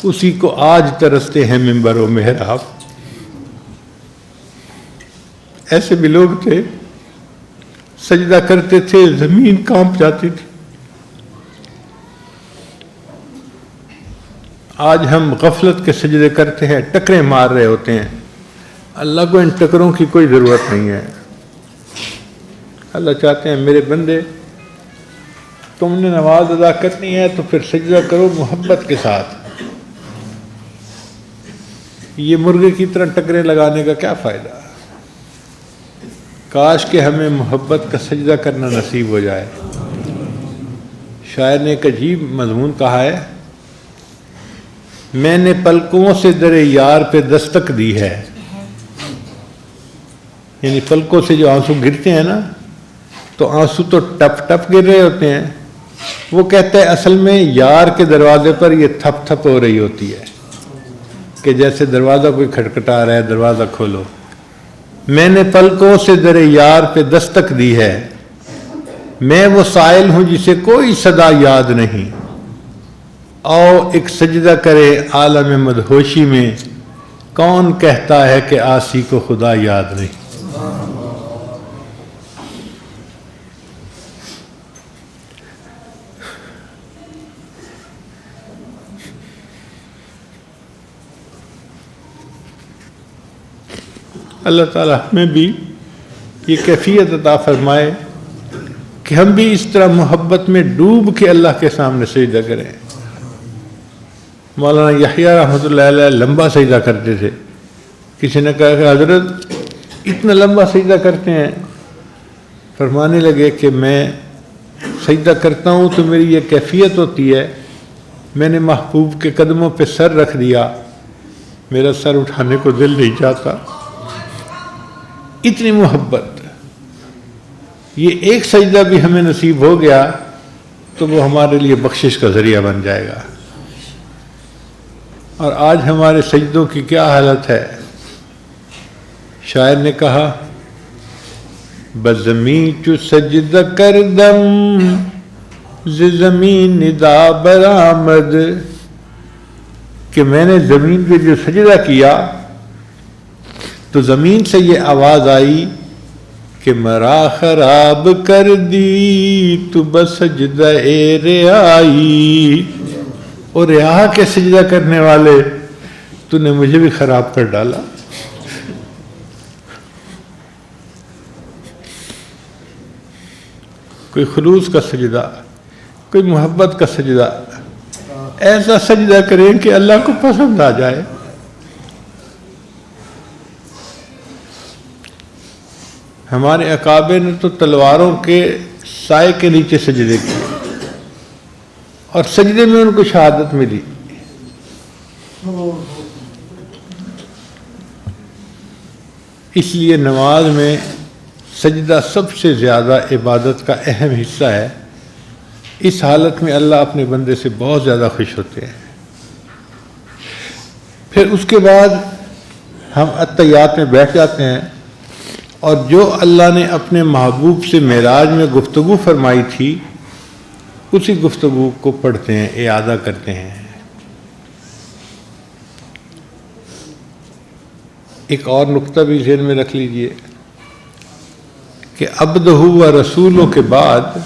اسی کو آج ترستے ہیں منبر و محراب۔ ایسے بھی لوگ تھے، سجدہ کرتے تھے زمین کانپ جاتی تھی۔ آج ہم غفلت کے سجدے کرتے ہیں، ٹکریں مار رہے ہوتے ہیں۔ اللہ کو ان ٹکروں کی کوئی ضرورت نہیں ہے۔ اللہ چاہتے ہیں میرے بندے، تم نے نماز ادا کرنی ہے تو پھر سجدہ کرو محبت کے ساتھ، یہ مرغے کی طرح ٹکرے لگانے کا کیا فائدہ؟ کاش کہ ہمیں محبت کا سجدہ کرنا نصیب ہو جائے۔ شاعر نے ایک عجیب مضمون کہا ہے، میں نے پلکوں سے در یار پہ دستک دی ہے، یعنی پلکوں سے جو آنسو گرتے ہیں نا، تو آنسو تو ٹپ ٹپ گر رہے ہوتے ہیں، وہ کہتا ہے اصل میں یار کے دروازے پر یہ تھپ تھپ ہو رہی ہوتی ہے کہ جیسے دروازہ کوئی کھٹکھٹا رہا ہے، دروازہ کھولو۔ میں نے پلکوں سے در یار پہ دستک دی ہے، میں وہ سائل ہوں جسے کوئی صدا یاد نہیں، آؤ ایک سجدہ کرے عالم مدہوشی میں، کون کہتا ہے کہ عاصی کو خدا یاد نہیں۔ اللہ تعالیٰ ہمیں بھی یہ کیفیت عطا فرمائے کہ ہم بھی اس طرح محبت میں ڈوب کے اللہ کے سامنے سجدہ کریں۔ مولانا یحییٰ رحمۃ اللہ علیہ لمبا سجدہ کرتے تھے، کسی نے کہا کہ حضرت اتنا لمبا سجدہ کرتے ہیں؟ فرمانے لگے کہ میں سجدہ کرتا ہوں تو میری یہ کیفیت ہوتی ہے، میں نے محبوب کے قدموں پہ سر رکھ دیا، میرا سر اٹھانے کو دل نہیں چاہتا، اتنی محبت۔ یہ ایک سجدہ بھی ہمیں نصیب ہو گیا تو وہ ہمارے لیے بخشش کا ذریعہ بن جائے گا۔ اور آج ہمارے سجدوں کی کیا حالت ہے؟ شاعر نے کہا، بزمیں چو سجدہ کردم ز زمین ندا برآمد، کہ میں نے زمین پہ جو سجدہ کیا تو زمین سے یہ آواز آئی کہ مرا خراب کر دی تو بسجدہ رعائی، اور رعا کے سجدہ کرنے والے تو نے مجھے بھی خراب کر ڈالا۔ کوئی خلوص کا سجدہ، کوئی محبت کا سجدہ، ایسا سجدہ کریں کہ اللہ کو پسند آ جائے۔ ہمارے اکابر نے تو تلواروں کے سائے کے نیچے سجدے کیے اور سجدے میں ان کو شہادت ملی۔ اس لیے نماز میں سجدہ سب سے زیادہ عبادت کا اہم حصہ ہے۔ اس حالت میں اللہ اپنے بندے سے بہت زیادہ خوش ہوتے ہیں۔ پھر اس کے بعد ہم اتحیات میں بیٹھ جاتے ہیں، اور جو اللہ نے اپنے محبوب سے معراج میں گفتگو فرمائی تھی اسی گفتگو کو پڑھتے ہیں، اعادہ کرتے ہیں۔ ایک اور نقطہ بھی ذہن میں رکھ لیجئے کہ عبدہ و رسولوں کے بعد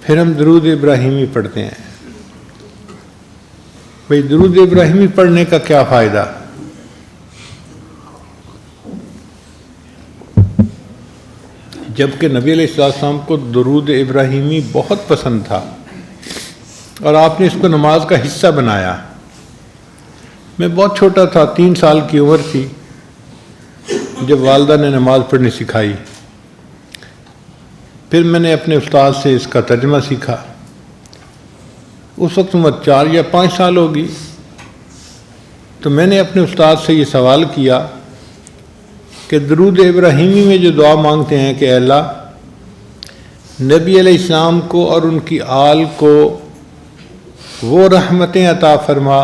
پھر ہم درود ابراہیمی پڑھتے ہیں۔ بھئی درود ابراہیمی پڑھنے کا کیا فائدہ؟ جبکہ نبی علیہ السلام کو درود ابراہیمی بہت پسند تھا اور آپ نے اس کو نماز کا حصہ بنایا۔ میں بہت چھوٹا تھا، 3 سال کی عمر تھی جب والدہ نے نماز پڑھنی سکھائی۔ پھر میں نے اپنے استاد سے اس کا ترجمہ سیکھا۔ اس وقت عمر 4 یا 5 سال ہوگی، تو میں نے اپنے استاد سے یہ سوال کیا کہ درود ابراہیمی میں جو دعا مانگتے ہیں کہ اے اللہ نبی علیہ السلام کو اور ان کی آل کو وہ رحمتیں عطا فرما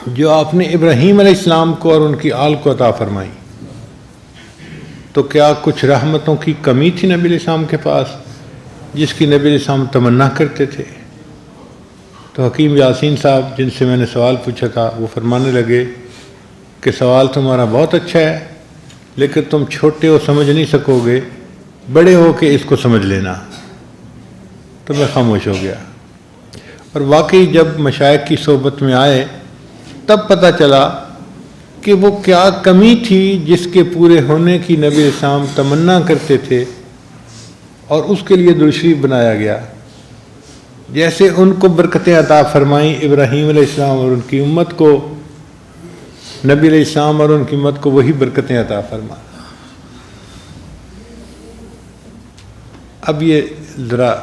جو آپ نے ابراہیم علیہ السلام کو اور ان کی آل کو عطا فرمائی، تو کیا کچھ رحمتوں کی کمی تھی نبی علیہ السلام کے پاس جس کی نبی علیہ السلام تمنا کرتے تھے؟ تو حکیم یاسین صاحب جن سے میں نے سوال پوچھا تھا وہ فرمانے لگے کہ سوال تمہارا بہت اچھا ہے، لیکن تم چھوٹے ہو سمجھ نہیں سکو گے، بڑے ہو کے اس کو سمجھ لینا۔ تو میں خاموش ہو گیا، اور واقعی جب مشائخ کی صحبت میں آئے تب پتہ چلا کہ وہ کیا کمی تھی جس کے پورے ہونے کی نبی اسلام تمنا کرتے تھے، اور اس کے لیے درود شریف بنایا گیا۔ جیسے ان کو برکتیں عطا فرمائیں ابراہیم علیہ السلام اور ان کی امت کو، نبی علیہ السلام اور ان کی امت کو وہی برکتیں عطا فرما۔ اب یہ ذرا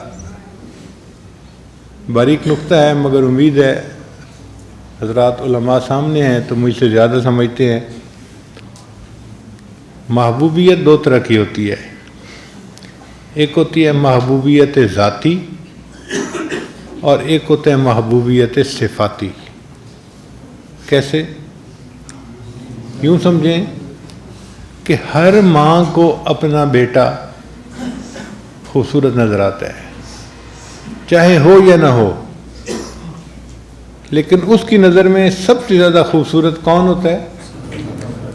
باریک نقطہ ہے، مگر امید ہے حضرات علماء سامنے ہیں تو مجھ سے زیادہ سمجھتے ہیں۔ محبوبیت دو طرح کی ہوتی ہے، ایک ہوتی ہے محبوبیت ذاتی اور ایک ہوتا ہے محبوبیت صفاتی۔ کیسے؟ یوں سمجھیں کہ ہر ماں کو اپنا بیٹا خوبصورت نظر آتا ہے، چاہے ہو یا نہ ہو، لیکن اس کی نظر میں سب سے زیادہ خوبصورت کون ہوتا ہے؟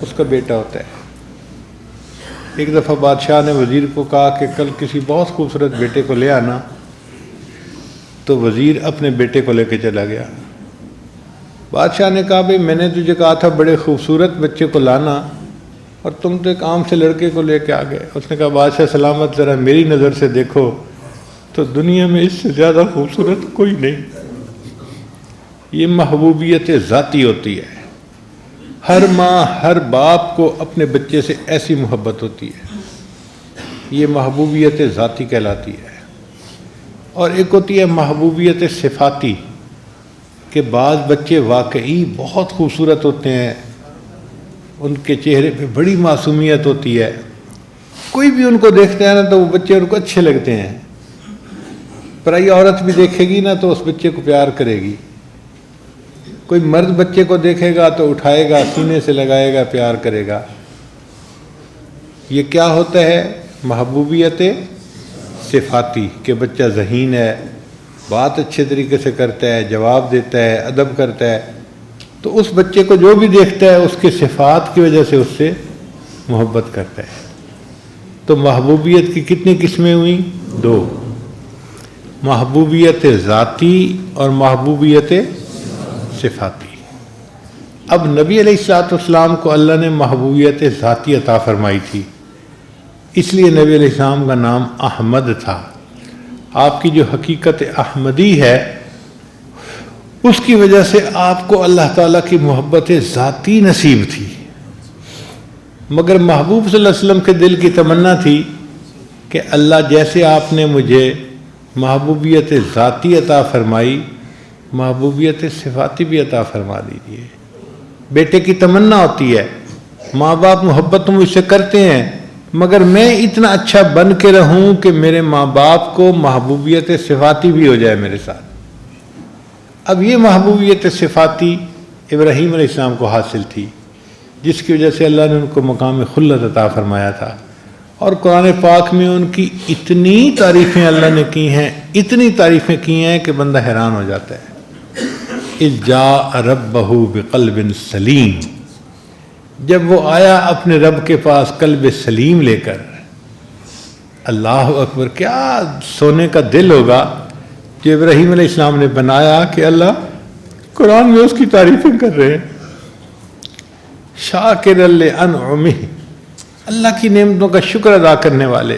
اس کا بیٹا ہوتا ہے۔ ایک دفعہ بادشاہ نے وزیر کو کہا کہ کل کسی بہت خوبصورت بیٹے کو لے آنا، تو وزیر اپنے بیٹے کو لے کے چلا گیا۔ بادشاہ نے کہا بھئی میں نے تجھے کہا تھا بڑے خوبصورت بچے کو لانا اور تم تو ایک عام سے لڑکے کو لے کے آ گئے۔ اس نے کہا بادشاہ سلامت، ذرا میری نظر سے دیکھو تو دنیا میں اس سے زیادہ خوبصورت کوئی نہیں۔ یہ محبوبیت ذاتی ہوتی ہے۔ ہر ماں ہر باپ کو اپنے بچے سے ایسی محبت ہوتی ہے، یہ محبوبیت ذاتی کہلاتی ہے۔ اور ایک ہوتی ہے محبوبیت صفاتی کہ بعض بچے واقعی بہت خوبصورت ہوتے ہیں، ان کے چہرے پہ بڑی معصومیت ہوتی ہے، کوئی بھی ان کو دیکھتا ہے نا تو وہ بچے ان کو اچھے لگتے ہیں، پرائی عورت بھی دیکھے گی نا تو اس بچے کو پیار کرے گی، کوئی مرد بچے کو دیکھے گا تو اٹھائے گا، سینے سے لگائے گا، پیار کرے گا۔ یہ کیا ہوتا ہے؟ محبوبیت صفاتی کہ بچہ ذہین ہے، بات اچھے طریقے سے کرتا ہے، جواب دیتا ہے، ادب کرتا ہے، تو اس بچے کو جو بھی دیکھتا ہے اس کے صفات کی وجہ سے اس سے محبت کرتا ہے۔ تو محبوبیت کی کتنی قسمیں ہوئیں؟ دو، محبوبیت ذاتی اور محبوبیت صفاتی۔ اب نبی علیہ الصلوۃ والسلام کو اللہ نے محبوبیت ذاتی عطا فرمائی تھی، اس لیے نبی علیہ السلام کا نام احمد تھا۔ آپ کی جو حقیقت احمدی ہے اس کی وجہ سے آپ کو اللہ تعالیٰ کی محبت ذاتی نصیب تھی، مگر محبوب صلی اللہ علیہ وسلم کے دل کی تمنا تھی کہ اللہ جیسے آپ نے مجھے محبوبیت ذاتی عطا فرمائی، محبوبیت صفاتی بھی عطا فرما دیجیے۔ بیٹے کی تمنا ہوتی ہے، ماں باپ محبت تو مجھ سے کرتے ہیں مگر میں اتنا اچھا بن کے رہوں کہ میرے ماں باپ کو محبوبیت صفاتی بھی ہو جائے میرے ساتھ۔ اب یہ محبوبیت صفاتی ابراہیم علیہ السلام کو حاصل تھی، جس کی وجہ سے اللہ نے ان کو مقام خلت عطا فرمایا تھا، اور قرآن پاک میں ان کی اتنی تعریفیں اللہ نے کی ہیں، اتنی تعریفیں کی ہیں کہ بندہ حیران ہو جاتا ہے۔ اذ جاء ربہ بقلب سلیم، جب وہ آیا اپنے رب کے پاس قلب سلیم لے کر، اللہ اکبر، کیا سونے کا دل ہوگا جو ابراہیم علیہ السلام نے بنایا کہ اللہ قرآن میں اس کی تعریفیں کر رہے ہیں۔ شاکر لانعمہ، اللہ کی نعمتوں کا شکر ادا کرنے والے،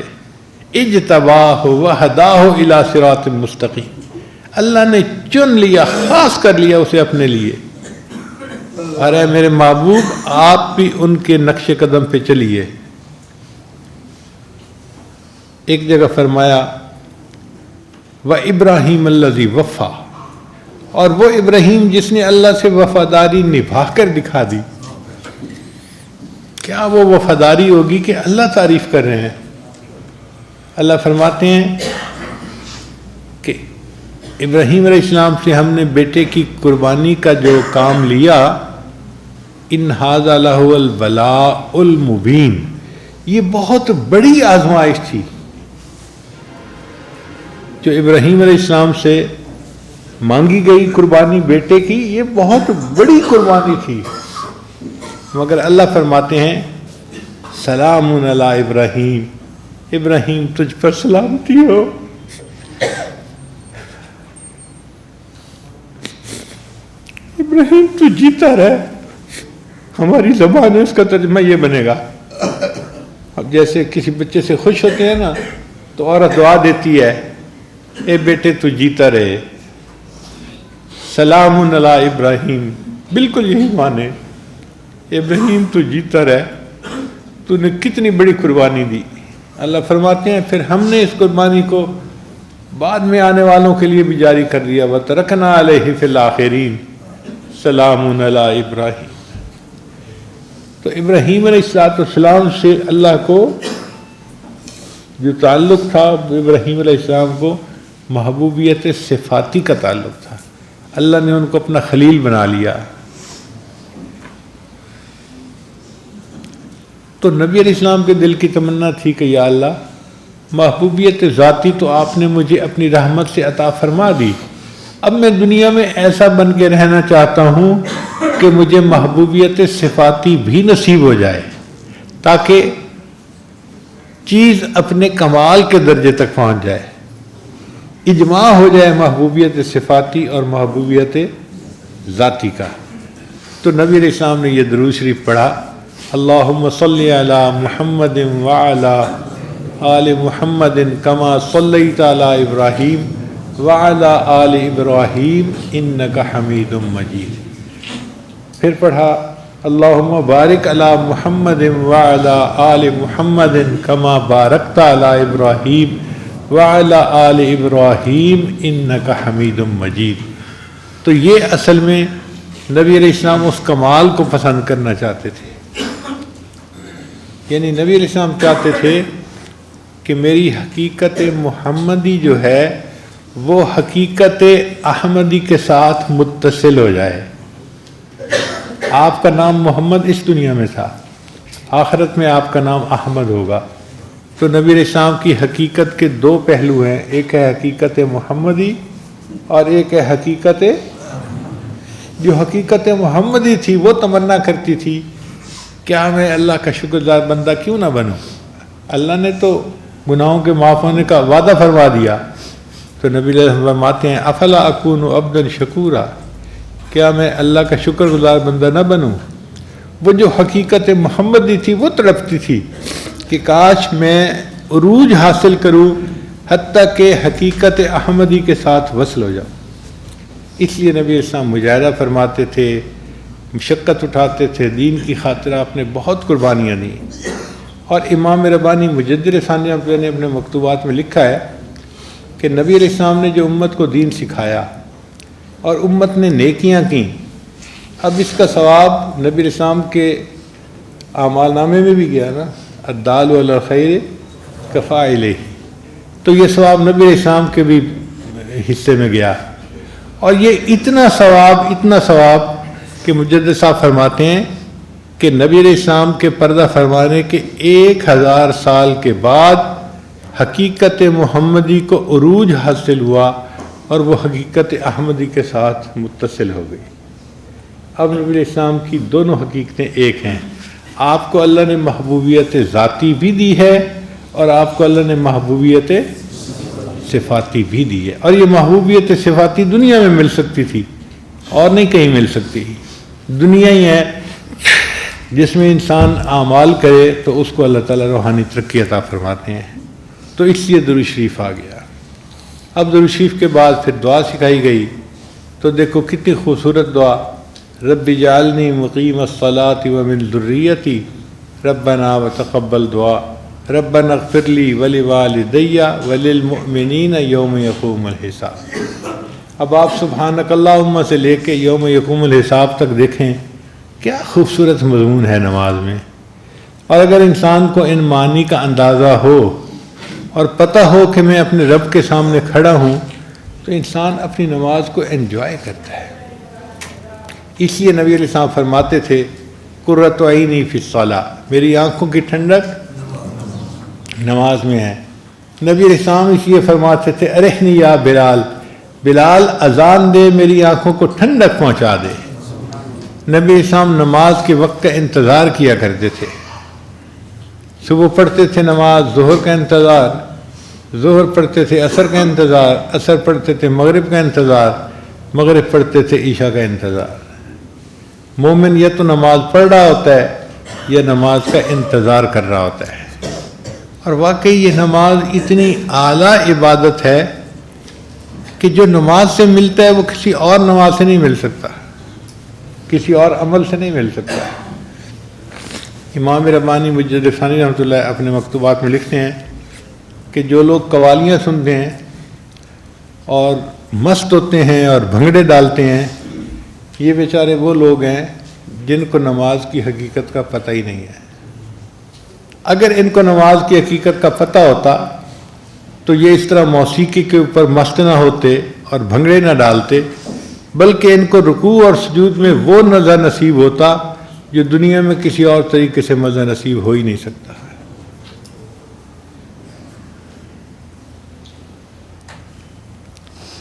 اجتباہ وہداہ الی صراط مستقیم، اللہ نے چن لیا، خاص کر لیا اسے اپنے لیے۔ ارے میرے محبوب آپ بھی ان کے نقش قدم پہ چلیے۔ ایک جگہ فرمایا وَإِبْرَاهِيمَ الَّذِي وَفَّى، اور وہ ابراہیم جس نے اللہ سے وفاداری نبھا کر دکھا دی۔ کیا وہ وفاداری ہوگی کہ اللہ تعریف کر رہے ہیں؟ اللہ فرماتے ہیں کہ ابراہیم علیہ السلام سے ہم نے بیٹے کی قربانی کا جو کام لیا، ان ھذا لہو البلاء المبین، یہ بہت بڑی آزمائش تھی جو ابراہیم علیہ السلام سے مانگی گئی قربانی بیٹے کی، یہ بہت بڑی قربانی تھی، مگر اللہ فرماتے ہیں سلام علی ابراہیم، ابراہیم تجھ پر سلامتی ہو۔ ابراہیم تو جیتا رہے، ہماری زبان ہے اس کا ترجمہ یہ بنے گا۔ اب جیسے کسی بچے سے خوش ہوتے ہیں نا تو عورت دعا دیتی ہے، اے بیٹے تو جیتا رہے، سلام علی ابراہیم، بالکل یہی معنی، ابراہیم تو جیتا رہے، تو نے کتنی بڑی قربانی دی۔ اللہ فرماتے ہیں پھر ہم نے اس قربانی کو بعد میں آنے والوں کے لیے بھی جاری کر دیا، وَتَرَكْنَا عَلَيْهِ فِي الْآخِرِينَ سَلَامٌ عَلَىٰ ابراہیم۔ تو ابراہیم علیہ السلام سے اللہ کو جو تعلق تھا، ابراہیم علیہ السلام کو محبوبیت صفاتی کا تعلق تھا، اللہ نے ان کو اپنا خلیل بنا لیا۔ تو نبی علیہ السلام کے دل کی تمنا تھی کہ یا اللہ محبوبیت ذاتی تو آپ نے مجھے اپنی رحمت سے عطا فرما دی، اب میں دنیا میں ایسا بن کے رہنا چاہتا ہوں کہ مجھے محبوبیت صفاتی بھی نصیب ہو جائے، تاکہ چیز اپنے کمال کے درجے تک پہنچ جائے، اجماع ہو جائے محبوبیت صفاتی اور محبوبیت ذاتی کا۔ تو نبی علیہ السلام نے یہ درود شریف پڑھا، اللہم صلی علی محمد وعلی آل محمد کما صلیت علی ابراہیم وعلی آل ابراہیم انک حمید مجید۔ پھر پڑھا اللہم بارک علی محمد وعلی آل محمد کما بارکت علی ابراہیم وعلی آل ابراہیم انک حمید مجید۔ تو یہ اصل میں نبی علیہ السلام اس کمال کو پسند کرنا چاہتے تھے، یعنی نبی علیہ السلام چاہتے تھے کہ میری حقیقت محمدی جو ہے وہ حقیقت احمدی کے ساتھ متصل ہو جائے۔ آپ کا نام محمد اس دنیا میں تھا، آخرت میں آپ کا نام احمد ہوگا۔ تو نبی علیہ السلام کی حقیقت کے دو پہلو ہیں، ایک ہے حقیقت محمدی اور ایک ہے حقیقت، جو حقیقت محمدی تھی وہ تمنا کرتی تھی کیا میں اللہ کا شکر گزار بندہ کیوں نہ بنوں، اللہ نے تو گناہوں کے معاف ہونے کا وعدہ فرما دیا۔ تو نبی علیہ السلام فرماتے ہیں افلا اکون عبدا شکورا، کیا میں اللہ کا شکر گزار بندہ نہ بنوں۔ وہ جو حقیقت محمدی تھی وہ تڑپتی تھی کہ کاش میں عروج حاصل کروں حتیٰ کہ حقیقت احمدی کے ساتھ وصل ہو جاؤں۔ اس لیے نبی السلام مجاہدہ فرماتے تھے، مشقت اٹھاتے تھے، دین کی خاطر آپ نے بہت قربانیاں دیں۔ اور امام ربانی مجدد ثانیہ نے اپنے مکتوبات میں لکھا ہے کہ نبی علیہ السلام نے جو امت کو دین سکھایا اور امت نے نیکیاں کیں، اب اس کا ثواب نبی علیہ السلام کے اعمال نامے میں بھی گیا نا، الدال علی الخیر کفاعلہ، تو یہ ثواب نبی علیہ السلام کے بھی حصے میں گیا۔ اور یہ اتنا ثواب کہ مجدد صاحب فرماتے ہیں کہ نبی علیہ السلام کے پردہ فرمانے کے 1000 سال کے بعد حقیقت محمدی کو عروج حاصل ہوا اور وہ حقیقت احمدی کے ساتھ متصل ہو گئی۔ اب نبی علیہ السلام کی دونوں حقیقتیں ایک ہیں، آپ کو اللہ نے محبوبیت ذاتی بھی دی ہے اور آپ کو اللہ نے محبوبیت صفاتی بھی دی ہے، اور یہ محبوبیت صفاتی دنیا میں مل سکتی تھی اور نہیں کہیں مل سکتی، دنیا ہی ہے جس میں انسان اعمال کرے تو اس کو اللہ تعالیٰ روحانی ترقی عطا فرماتے ہیں۔ تو اس لیے درود شریف آ گیا۔ اب درود شریف کے بعد پھر دعا سکھائی گئی، تو دیکھو کتنی خوبصورت دعا، رب اجعلنی مقیم الصلاۃ ومن ذریتی ربنا وتقبل دعا ربنا اغفر لی ولوالدی وللمؤمنین یوم یقوم الحساب۔ اب آپ سبحانک اللہم سے لے کے یوم یقوم الحساب تک دیکھیں کیا خوبصورت مضمون ہے نماز میں۔ اور اگر انسان کو ان معنی کا اندازہ ہو اور پتہ ہو کہ میں اپنے رب کے سامنے کھڑا ہوں تو انسان اپنی نماز کو انجوائے کرتا ہے۔ اس لیے نبی علیہ السلام فرماتے تھے قرۃ عینی فی الصلاۃ، میری آنکھوں کی ٹھنڈک نماز میں ہے۔ نبی علیہ السلام اس لیے فرماتے تھے ارحنی یا بلال، بلال اذان دے میری آنکھوں کو ٹھنڈک پہنچا دے۔ نبی علیہ السلام نماز کے وقت کا انتظار کیا کرتے تھے، صبح پڑھتے تھے نماز، ظہر کا انتظار، ظہر پڑھتے تھے عصر کا انتظار، عصر پڑھتے تھے مغرب کا انتظار، مغرب پڑھتے تھے عشاء کا انتظار۔ مومن یا تو نماز پڑھ رہا ہوتا ہے یا نماز کا انتظار کر رہا ہوتا ہے۔ اور واقعی یہ نماز اتنی اعلیٰ عبادت ہے کہ جو نماز سے ملتا ہے وہ کسی اور نماز سے نہیں مل سکتا، کسی اور عمل سے نہیں مل سکتا۔ امام ربانی مجدد ثانی رحمۃ اللہ اپنے مکتوبات میں لکھتے ہیں کہ جو لوگ قوالیاں سنتے ہیں اور مست ہوتے ہیں اور بھنگڑے ڈالتے ہیں، یہ بیچارے وہ لوگ ہیں جن کو نماز کی حقیقت کا پتہ ہی نہیں ہے۔ اگر ان کو نماز کی حقیقت کا پتہ ہوتا تو یہ اس طرح موسیقی کے اوپر مست نہ ہوتے اور بھنگڑے نہ ڈالتے، بلکہ ان کو رکوع اور سجود میں وہ مزہ نصیب ہوتا جو دنیا میں کسی اور طریقے سے مزہ نصیب ہو ہی نہیں سکتا۔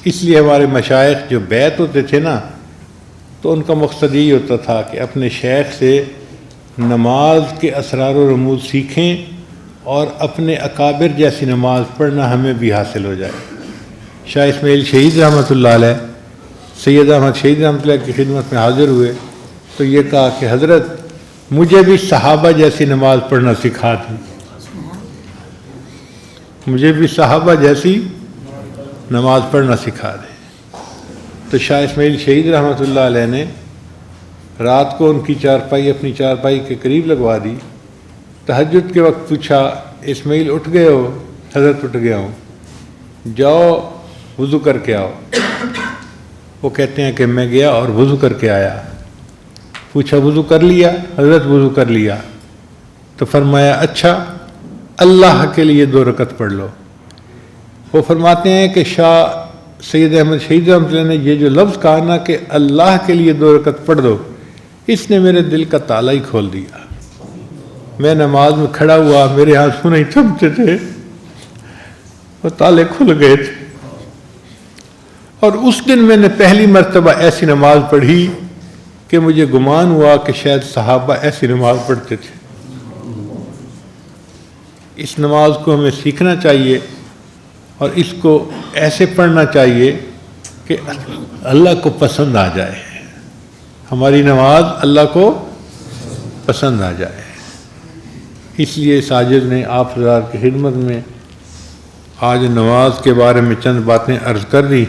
اس لیے ہمارے مشائخ جو بیعت ہوتے تھے نا، تو ان کا مقصد یہی ہوتا تھا کہ اپنے شیخ سے نماز کے اسرار و رموز سیکھیں اور اپنے اکابر جیسی نماز پڑھنا ہمیں بھی حاصل ہو جائے۔ شاہ اسماعیل شہید رحمۃ اللہ علیہ سید احمد شہید رحمۃ اللہ کی خدمت میں حاضر ہوئے تو یہ کہا کہ حضرت مجھے بھی صحابہ جیسی نماز پڑھنا سکھا دیں، مجھے بھی صحابہ جیسی نماز پڑھنا سکھا دیں۔ تو شاہ اسماعیل شہید رحمۃ اللہ علیہ نے رات کو ان کی چارپائی اپنی چارپائی کے قریب لگوا دی، تہجد کے وقت پوچھا اسماعیل اٹھ گئے ہو؟ حضرت اٹھ گیا ہوں، جاؤ وضو کر کے آؤ۔ وہ کہتے ہیں کہ میں گیا اور وضو کر کے آیا۔ پوچھا وضو کر لیا؟ حضرت وضو کر لیا۔ تو فرمایا اچھا اللہ کے لیے 2 رکعت پڑھ لو۔ وہ فرماتے ہیں کہ شاہ سید احمد شہید رحمۃ اللہ نے یہ جو لفظ کہا نا کہ اللہ کے لیے 2 رکعت پڑھ دو، اس نے میرے دل کا تالا ہی کھول دیا۔ میں نماز میں کھڑا ہوا، میرے آنسو نہیں تھمتے تھے، وہ تالے کھل گئے تھے۔ اور اس دن میں نے پہلی مرتبہ ایسی نماز پڑھی کہ مجھے گمان ہوا کہ شاید صحابہ ایسی نماز پڑھتے تھے۔ اس نماز کو ہمیں سیکھنا چاہیے اور اس کو ایسے پڑھنا چاہیے کہ اللہ کو پسند آ جائے، ہماری نماز اللہ کو پسند آ جائے۔ اس لیے ساجد نے آپ حضرات کی خدمت میں آج نماز کے بارے میں چند باتیں عرض کر دی۔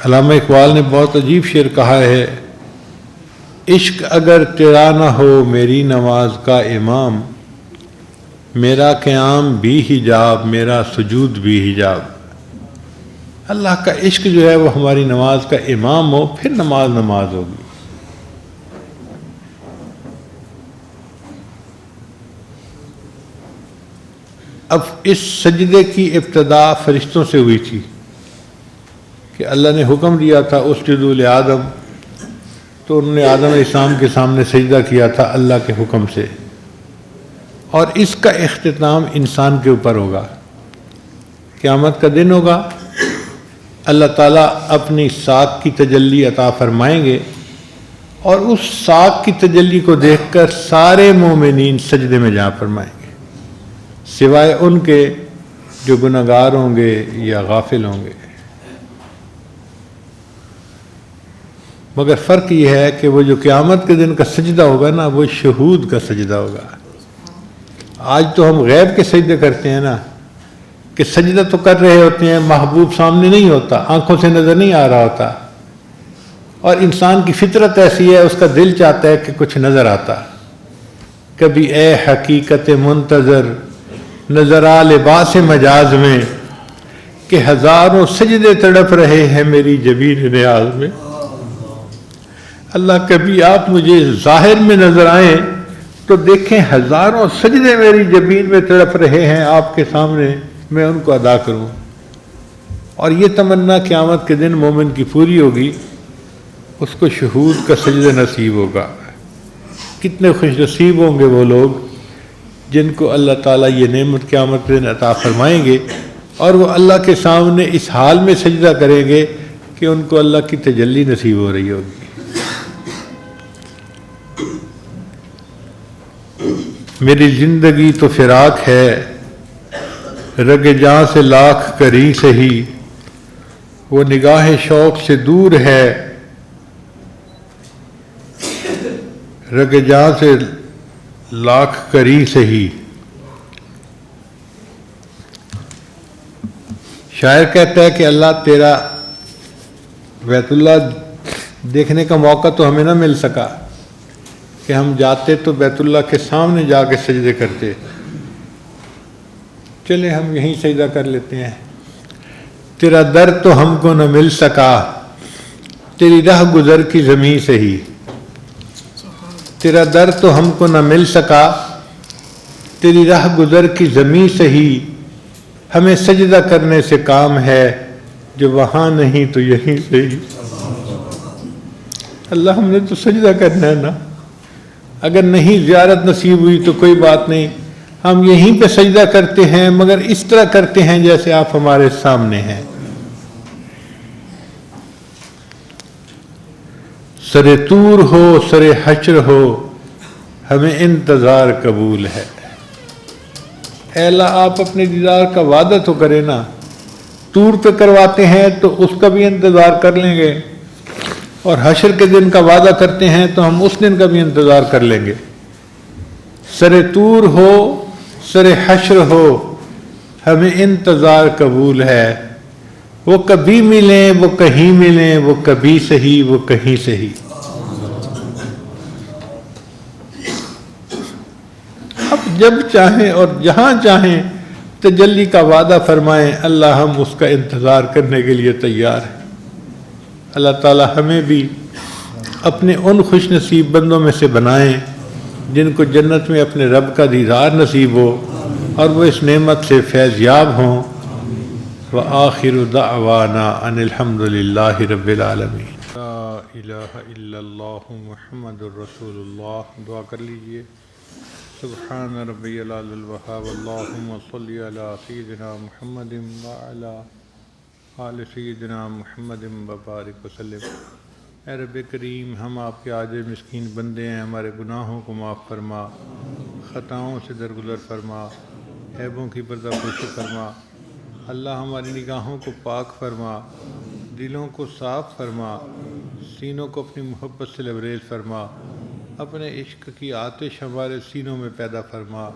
علامہ اقبال نے بہت عجیب شعر کہا ہے، عشق اگر تیرا نہ ہو میری نماز کا امام، میرا قیام بھی حجاب میرا سجود بھی حجاب۔ اللہ کا عشق جو ہے وہ ہماری نماز کا امام ہو، پھر نماز نماز ہوگی۔ اب اس سجدے کی ابتدا فرشتوں سے ہوئی تھی کہ اللہ نے حکم دیا تھا اسجدوا لآدم، تو انہوں نے آدم علیہ السلام کے سامنے سجدہ کیا تھا اللہ کے حکم سے، اور اس کا اختتام انسان کے اوپر ہوگا۔ قیامت کا دن ہوگا، اللہ تعالیٰ اپنی ساکھ کی تجلی عطا فرمائیں گے، اور اس ساکھ کی تجلی کو دیکھ کر سارے مومنین سجدے میں جا فرمائیں گے، سوائے ان کے جو گنہگار ہوں گے یا غافل ہوں گے۔ مگر فرق یہ ہے کہ وہ جو قیامت کے دن کا سجدہ ہوگا نا، وہ شہود کا سجدہ ہوگا۔ آج تو ہم غیب کے سجدے کرتے ہیں نا، کہ سجدہ تو کر رہے ہوتے ہیں، محبوب سامنے نہیں ہوتا، آنکھوں سے نظر نہیں آ رہا ہوتا، اور انسان کی فطرت ایسی ہے، اس کا دل چاہتا ہے کہ کچھ نظر آتا۔ کبھی اے حقیقت منتظر نظر آ لباس مجاز میں، کہ ہزاروں سجدے تڑپ رہے ہیں میری جبین نیاز میں۔ اللہ کبھی آپ مجھے ظاہر میں نظر آئیں تو دیکھیں ہزاروں سجدے میری جبین میں تڑپ رہے ہیں آپ کے سامنے، میں ان کو ادا کروں۔ اور یہ تمنا قیامت کے دن مومن کی پوری ہوگی، اس کو شہود کا سجدہ نصیب ہوگا۔ کتنے خوش نصیب ہوں گے وہ لوگ جن کو اللہ تعالیٰ یہ نعمت قیامت کے دن عطا فرمائیں گے، اور وہ اللہ کے سامنے اس حال میں سجدہ کریں گے کہ ان کو اللہ کی تجلی نصیب ہو رہی ہوگی۔ میری زندگی تو فراق ہے، رگ جاں سے لاکھ کری سہی، وہ نگاہ شوق سے دور ہے، رگ جاں سے لاکھ کری سہی۔ شاعر کہتا ہے کہ اللہ تیرا بیت اللہ دیکھنے کا موقع تو ہمیں نہ مل سکا، کہ ہم جاتے تو بیت اللہ کے سامنے جا کے سجدے کرتے، چلے ہم یہیں سجدہ کر لیتے ہیں۔ تیرا در تو ہم کو نہ مل سکا، تیری راہ گزر کی زمین سے ہی، تیرا در تو ہم کو نہ مل سکا، تیری راہ گزر کی زمین سے ہی، ہمیں سجدہ کرنے سے کام ہے، جو وہاں نہیں تو یہیں سے ہی۔ اللہ ہم نے تو سجدہ کرنا ہے نا، اگر نہیں زیارت نصیب ہوئی تو کوئی بات نہیں، ہم یہیں پہ سجدہ کرتے ہیں، مگر اس طرح کرتے ہیں جیسے آپ ہمارے سامنے ہیں۔ سر طور ہو سر حشر ہو، ہمیں انتظار قبول ہے۔ اے اللہ آپ اپنے دیدار کا وعدہ تو کریں نا، طور پہ کرواتے ہیں تو اس کا بھی انتظار کر لیں گے، اور حشر کے دن کا وعدہ کرتے ہیں تو ہم اس دن کا بھی انتظار کر لیں گے۔ سر طور ہو سر حشر ہو، ہمیں انتظار قبول ہے۔ وہ کبھی ملیں وہ کہیں ملیں، وہ کبھی صحیح وہ کہیں صحیح۔ اب جب چاہیں اور جہاں چاہیں تجلی کا وعدہ فرمائیں، اللہ ہم اس کا انتظار کرنے کے لیے تیار ہیں۔ اللہ تعالی ہمیں بھی اپنے ان خوش نصیب بندوں میں سے بنائیں جن کو جنت میں اپنے رب کا دیدار نصیب ہو اور وہ اس نعمت سے فیض یاب ہوں۔ وآخر دعوانا ان الحمد للہ رب العالمین۔ لا الہ الا اللہ محمد الرسول اللہ۔ دعا کر لیجئے۔ سبحان ربی العلی الوہاب، اللہم صلی علی سیدنا محمد وعلی آل سیدنا محمد وبارک وسلم۔ اے رب کریم، ہم آپ کے عاجز مسکین بندے ہیں، ہمارے گناہوں کو معاف فرما، خطاؤں سے درگزر فرما، عیبوں کی پردہ پوشی فرما۔ اللہ ہماری نگاہوں کو پاک فرما، دلوں کو صاف فرما، سینوں کو اپنی محبت سے لبریز فرما، اپنے عشق کی آتش ہمارے سینوں میں پیدا فرما،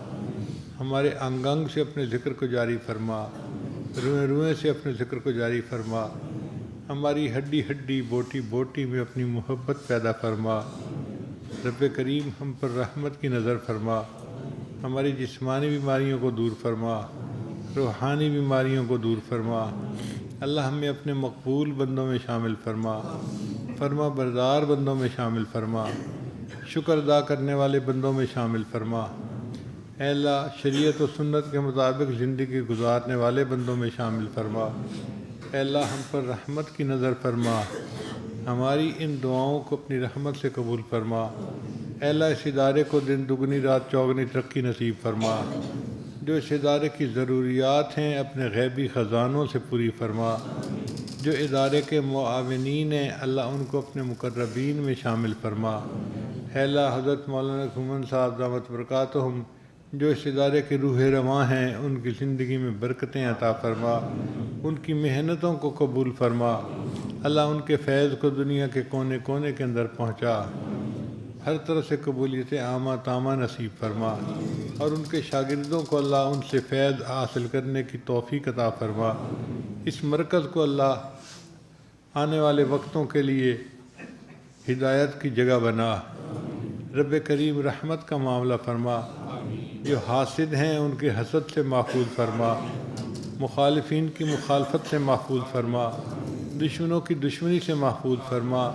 ہمارے انگ انگ سے اپنے ذکر کو جاری فرما، روئیں روئیں سے اپنے ذکر کو جاری فرما، ہماری ہڈی ہڈی بوٹی بوٹی میں اپنی محبت پیدا فرما۔ رب کریم ہم پر رحمت کی نظر فرما، ہماری جسمانی بیماریوں کو دور فرما، روحانی بیماریوں کو دور فرما۔ اللہ ہمیں اپنے مقبول بندوں میں شامل فرما، فرما بردار بندوں میں شامل فرما، شکر ادا کرنے والے بندوں میں شامل فرما۔ اے اللہ شریعت و سنت کے مطابق زندگی گزارنے والے بندوں میں شامل فرما۔ اے اللہ ہم پر رحمت کی نظر فرما، ہماری ان دعاؤں کو اپنی رحمت سے قبول فرما۔ اے اللہ اس ادارے کو دن دگنی رات چوگنی ترقی نصیب فرما، جو اس ادارے کی ضروریات ہیں اپنے غیبی خزانوں سے پوری فرما۔ جو ادارے کے معاونین ہیں اللہ ان کو اپنے مقربین میں شامل فرما۔ اے اللہ حضرت مولانا گھومن صاحب دامت برکاتہم جو اس ادارے کے روح رواں ہیں، ان کی زندگی میں برکتیں عطا فرما، ان کی محنتوں کو قبول فرما۔ اللہ ان کے فیض کو دنیا کے کونے کونے کے اندر پہنچا، ہر طرح سے قبولیت عامہ تامہ نصیب فرما، اور ان کے شاگردوں کو اللہ ان سے فیض حاصل کرنے کی توفیق عطا فرما۔ اس مرکز کو اللہ آنے والے وقتوں کے لیے ہدایت کی جگہ بنا۔ رب کریم رحمت کا معاملہ فرما، جو حاسد ہیں ان کے حسد سے محفوظ فرما، مخالفین کی مخالفت سے محفوظ فرما، دشمنوں کی دشمنی سے محفوظ فرما۔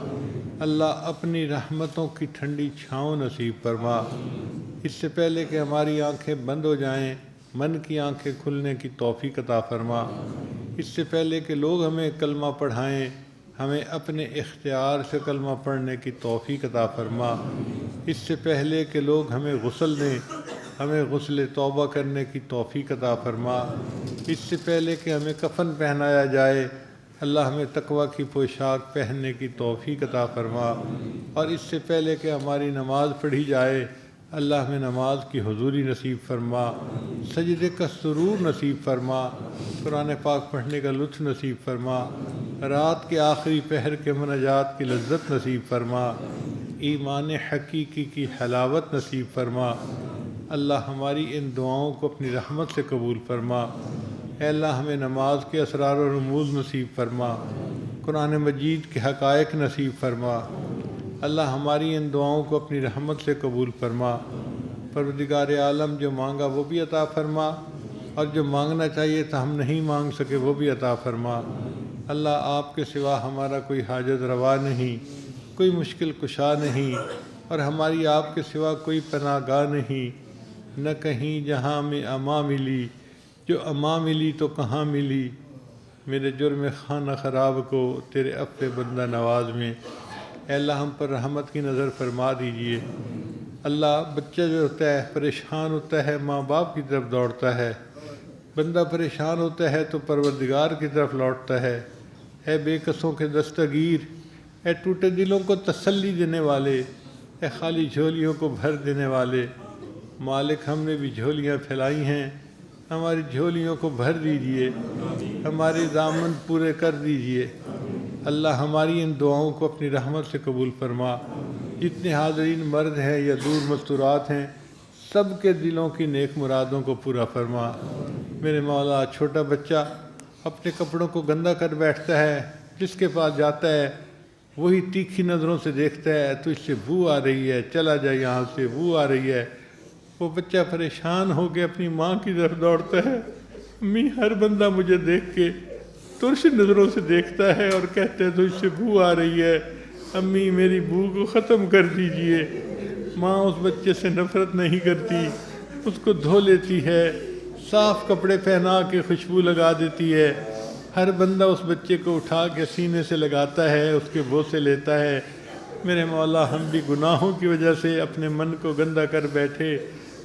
اللہ اپنی رحمتوں کی ٹھنڈی چھاؤں نصیب فرما۔ اس سے پہلے کہ ہماری آنکھیں بند ہو جائیں، من کی آنکھیں کھلنے کی توفیق عطا فرما۔ اس سے پہلے کہ لوگ ہمیں کلمہ پڑھائیں، ہمیں اپنے اختیار سے کلمہ پڑھنے کی توفیق عطا فرما۔ اس سے پہلے کہ لوگ ہمیں غسل دیں، ہمیں غسل توبہ کرنے کی توفیق عطا فرما۔ اس سے پہلے کہ ہمیں کفن پہنایا جائے، اللہ ہمیں تقوی کی پوشاک پہننے کی توفیق عطا فرما۔ اور اس سے پہلے کہ ہماری نماز پڑھی جائے، اللہ ہمیں نماز کی حضوری نصیب فرما، سجدے کا سرور نصیب فرما، قرآن پاک پڑھنے کا لطف نصیب فرما، رات کے آخری پہر کے مناجات کی لذت نصیب فرما، ایمان حقیقی کی حلاوت نصیب فرما۔ اللہ ہماری ان دعاؤں کو اپنی رحمت سے قبول فرما۔ اے اللہ ہمیں نماز کے اسرار و رموز نصیب فرما، قرآن مجید کے حقائق نصیب فرما، اللہ ہماری ان دعاؤں کو اپنی رحمت سے قبول فرما۔ پروردگار عالم جو مانگا وہ بھی عطا فرما، اور جو مانگنا چاہیے تھا ہم نہیں مانگ سکے وہ بھی عطا فرما۔ اللہ آپ کے سوا ہمارا کوئی حاجت روا نہیں، کوئی مشکل کشا نہیں، اور ہماری آپ کے سوا کوئی پناہ گاہ نہیں۔ نہ کہیں جہاں میں اما ملی، جو اما ملی تو کہاں ملی، میرے جرم خانہ خراب کو تیرے عفو بندہ نواز میں۔ اے اللہ ہم پر رحمت کی نظر فرما دیجئے۔ اللہ بچہ جو ہوتا ہے پریشان ہوتا ہے ماں باپ کی طرف دوڑتا ہے، بندہ پریشان ہوتا ہے تو پروردگار کی طرف لوٹتا ہے۔ اے بے کسوں کے دستگیر، اے ٹوٹے دلوں کو تسلی دینے والے، اے خالی جھولیوں کو بھر دینے والے، مالک ہم نے بھی جھولیاں پھیلائی ہیں، ہماری جھولیوں کو بھر دیجئے، ہمارے دامن پورے کر دیجئے۔ اللہ ہماری ان دعاؤں کو اپنی رحمت سے قبول فرما۔ جتنے حاضرین مرد ہیں یا دور مستورات ہیں، سب کے دلوں کی نیک مرادوں کو پورا فرما۔ میرے مولا چھوٹا بچہ اپنے کپڑوں کو گندا کر بیٹھتا ہے، جس کے پاس جاتا ہے وہی تیکھی نظروں سے دیکھتا ہے، تو اس سے بو آ رہی ہے، چلا جائے یہاں سے، بو آ رہی ہے۔ وہ بچہ پریشان ہو کے اپنی ماں کی طرف دوڑتا ہے، امی ہر بندہ مجھے دیکھ کے ترش نظروں سے دیکھتا ہے اور کہتے ہیں تو اس سے بو آ رہی ہے، امی میری بو کو ختم کر دیجئے۔ ماں اس بچے سے نفرت نہیں کرتی، اس کو دھو لیتی ہے، صاف کپڑے پہنا کے خوشبو لگا دیتی ہے۔ ہر بندہ اس بچے کو اٹھا کے سینے سے لگاتا ہے، اس کے بوسے لیتا ہے۔ میرے مولا ہم بھی گناہوں کی وجہ سے اپنے من کو گندا کر بیٹھے،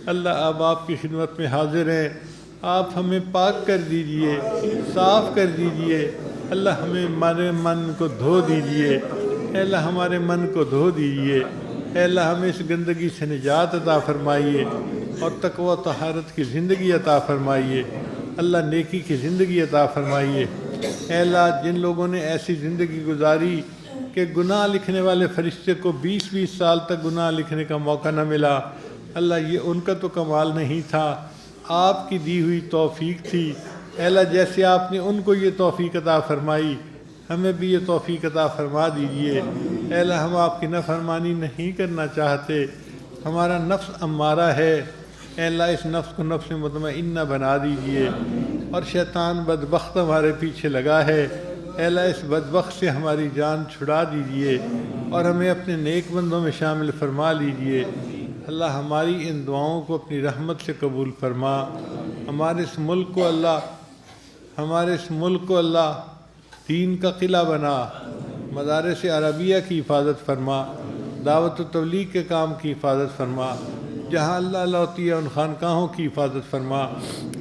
اللہ اب آپ کی خدمت میں حاضر ہیں، آپ ہمیں پاک کر دیجئے، صاف کر دیجئے۔ اللہ ہمارے من کو دھو دیجئے، اے اللہ ہمارے من کو دھو دیجئے۔ اے اللہ ہمیں اس گندگی سے نجات عطا فرمائیے اور تقوی و طہارت کی زندگی عطا فرمائیے۔ اللہ نیکی کی زندگی عطا فرمائیے۔ اے اللہ جن لوگوں نے ایسی زندگی گزاری کہ گناہ لکھنے والے فرشتے کو 20 سال تک گناہ لکھنے کا موقع نہ ملا، اللہ یہ ان کا تو کمال نہیں تھا، آپ کی دی ہوئی توفیق تھی۔ اے اللہ جیسے آپ نے ان کو یہ توفیق عطا فرمائی، ہمیں بھی یہ توفیق عطا فرما دیجئے۔ اے اللہ ہم آپ کی نافرمانی نہیں کرنا چاہتے، ہمارا نفس امارہ ہے، اے اللہ اس نفس کو نفس مطمئنہ بنا دیجئے، اور شیطان بدبخت ہمارے پیچھے لگا ہے، اے اللہ اس بدبخت سے ہماری جان چھڑا دیجئے اور ہمیں اپنے نیک بندوں میں شامل فرما لیجئے۔ اللہ ہماری ان دعاؤں کو اپنی رحمت سے قبول فرما۔ ہمارے اس ملک کو اللہ دین کا قلعہ بنا، مدارس عربیہ کی حفاظت فرما، دعوت و تبلیغ کے کام کی حفاظت فرما، جہاں اللہ اللہ ہوتی ہے ان خانقاہوں کی حفاظت فرما،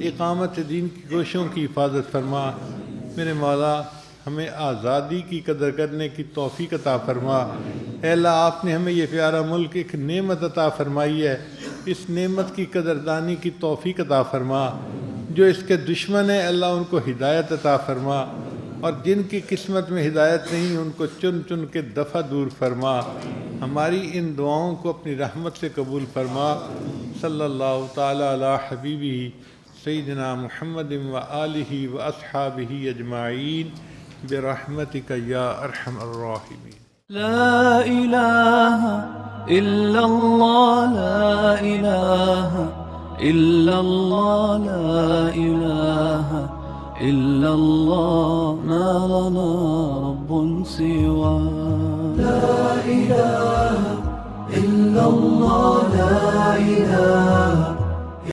اقامت دین کی کوششوں کی حفاظت فرما۔ میرے مولا ہمیں آزادی کی قدر کرنے کی توفیق عطا فرما۔ اے اللہ آپ نے ہمیں یہ پیارا ملک ایک نعمت عطا فرمائی ہے، اس نعمت کی قدردانی کی توفیق عطا فرما۔ جو اس کے دشمن ہیں اللہ ان کو ہدایت عطا فرما، اور جن کی قسمت میں ہدایت نہیں ان کو چن چن کے دفع دور فرما۔ ہماری ان دعاؤں کو اپنی رحمت سے قبول فرما۔ صلی اللہ تعالی علی حبیبہ سیدنا محمد و آلہ و اصحابہ اجمعین برحمتک یا ارحم الراحمین۔ لا إله إلا الله، لا إله إلا الله، لا إله إلا الله، ما لنا رب سوى. لا إله إلا الله، لا إله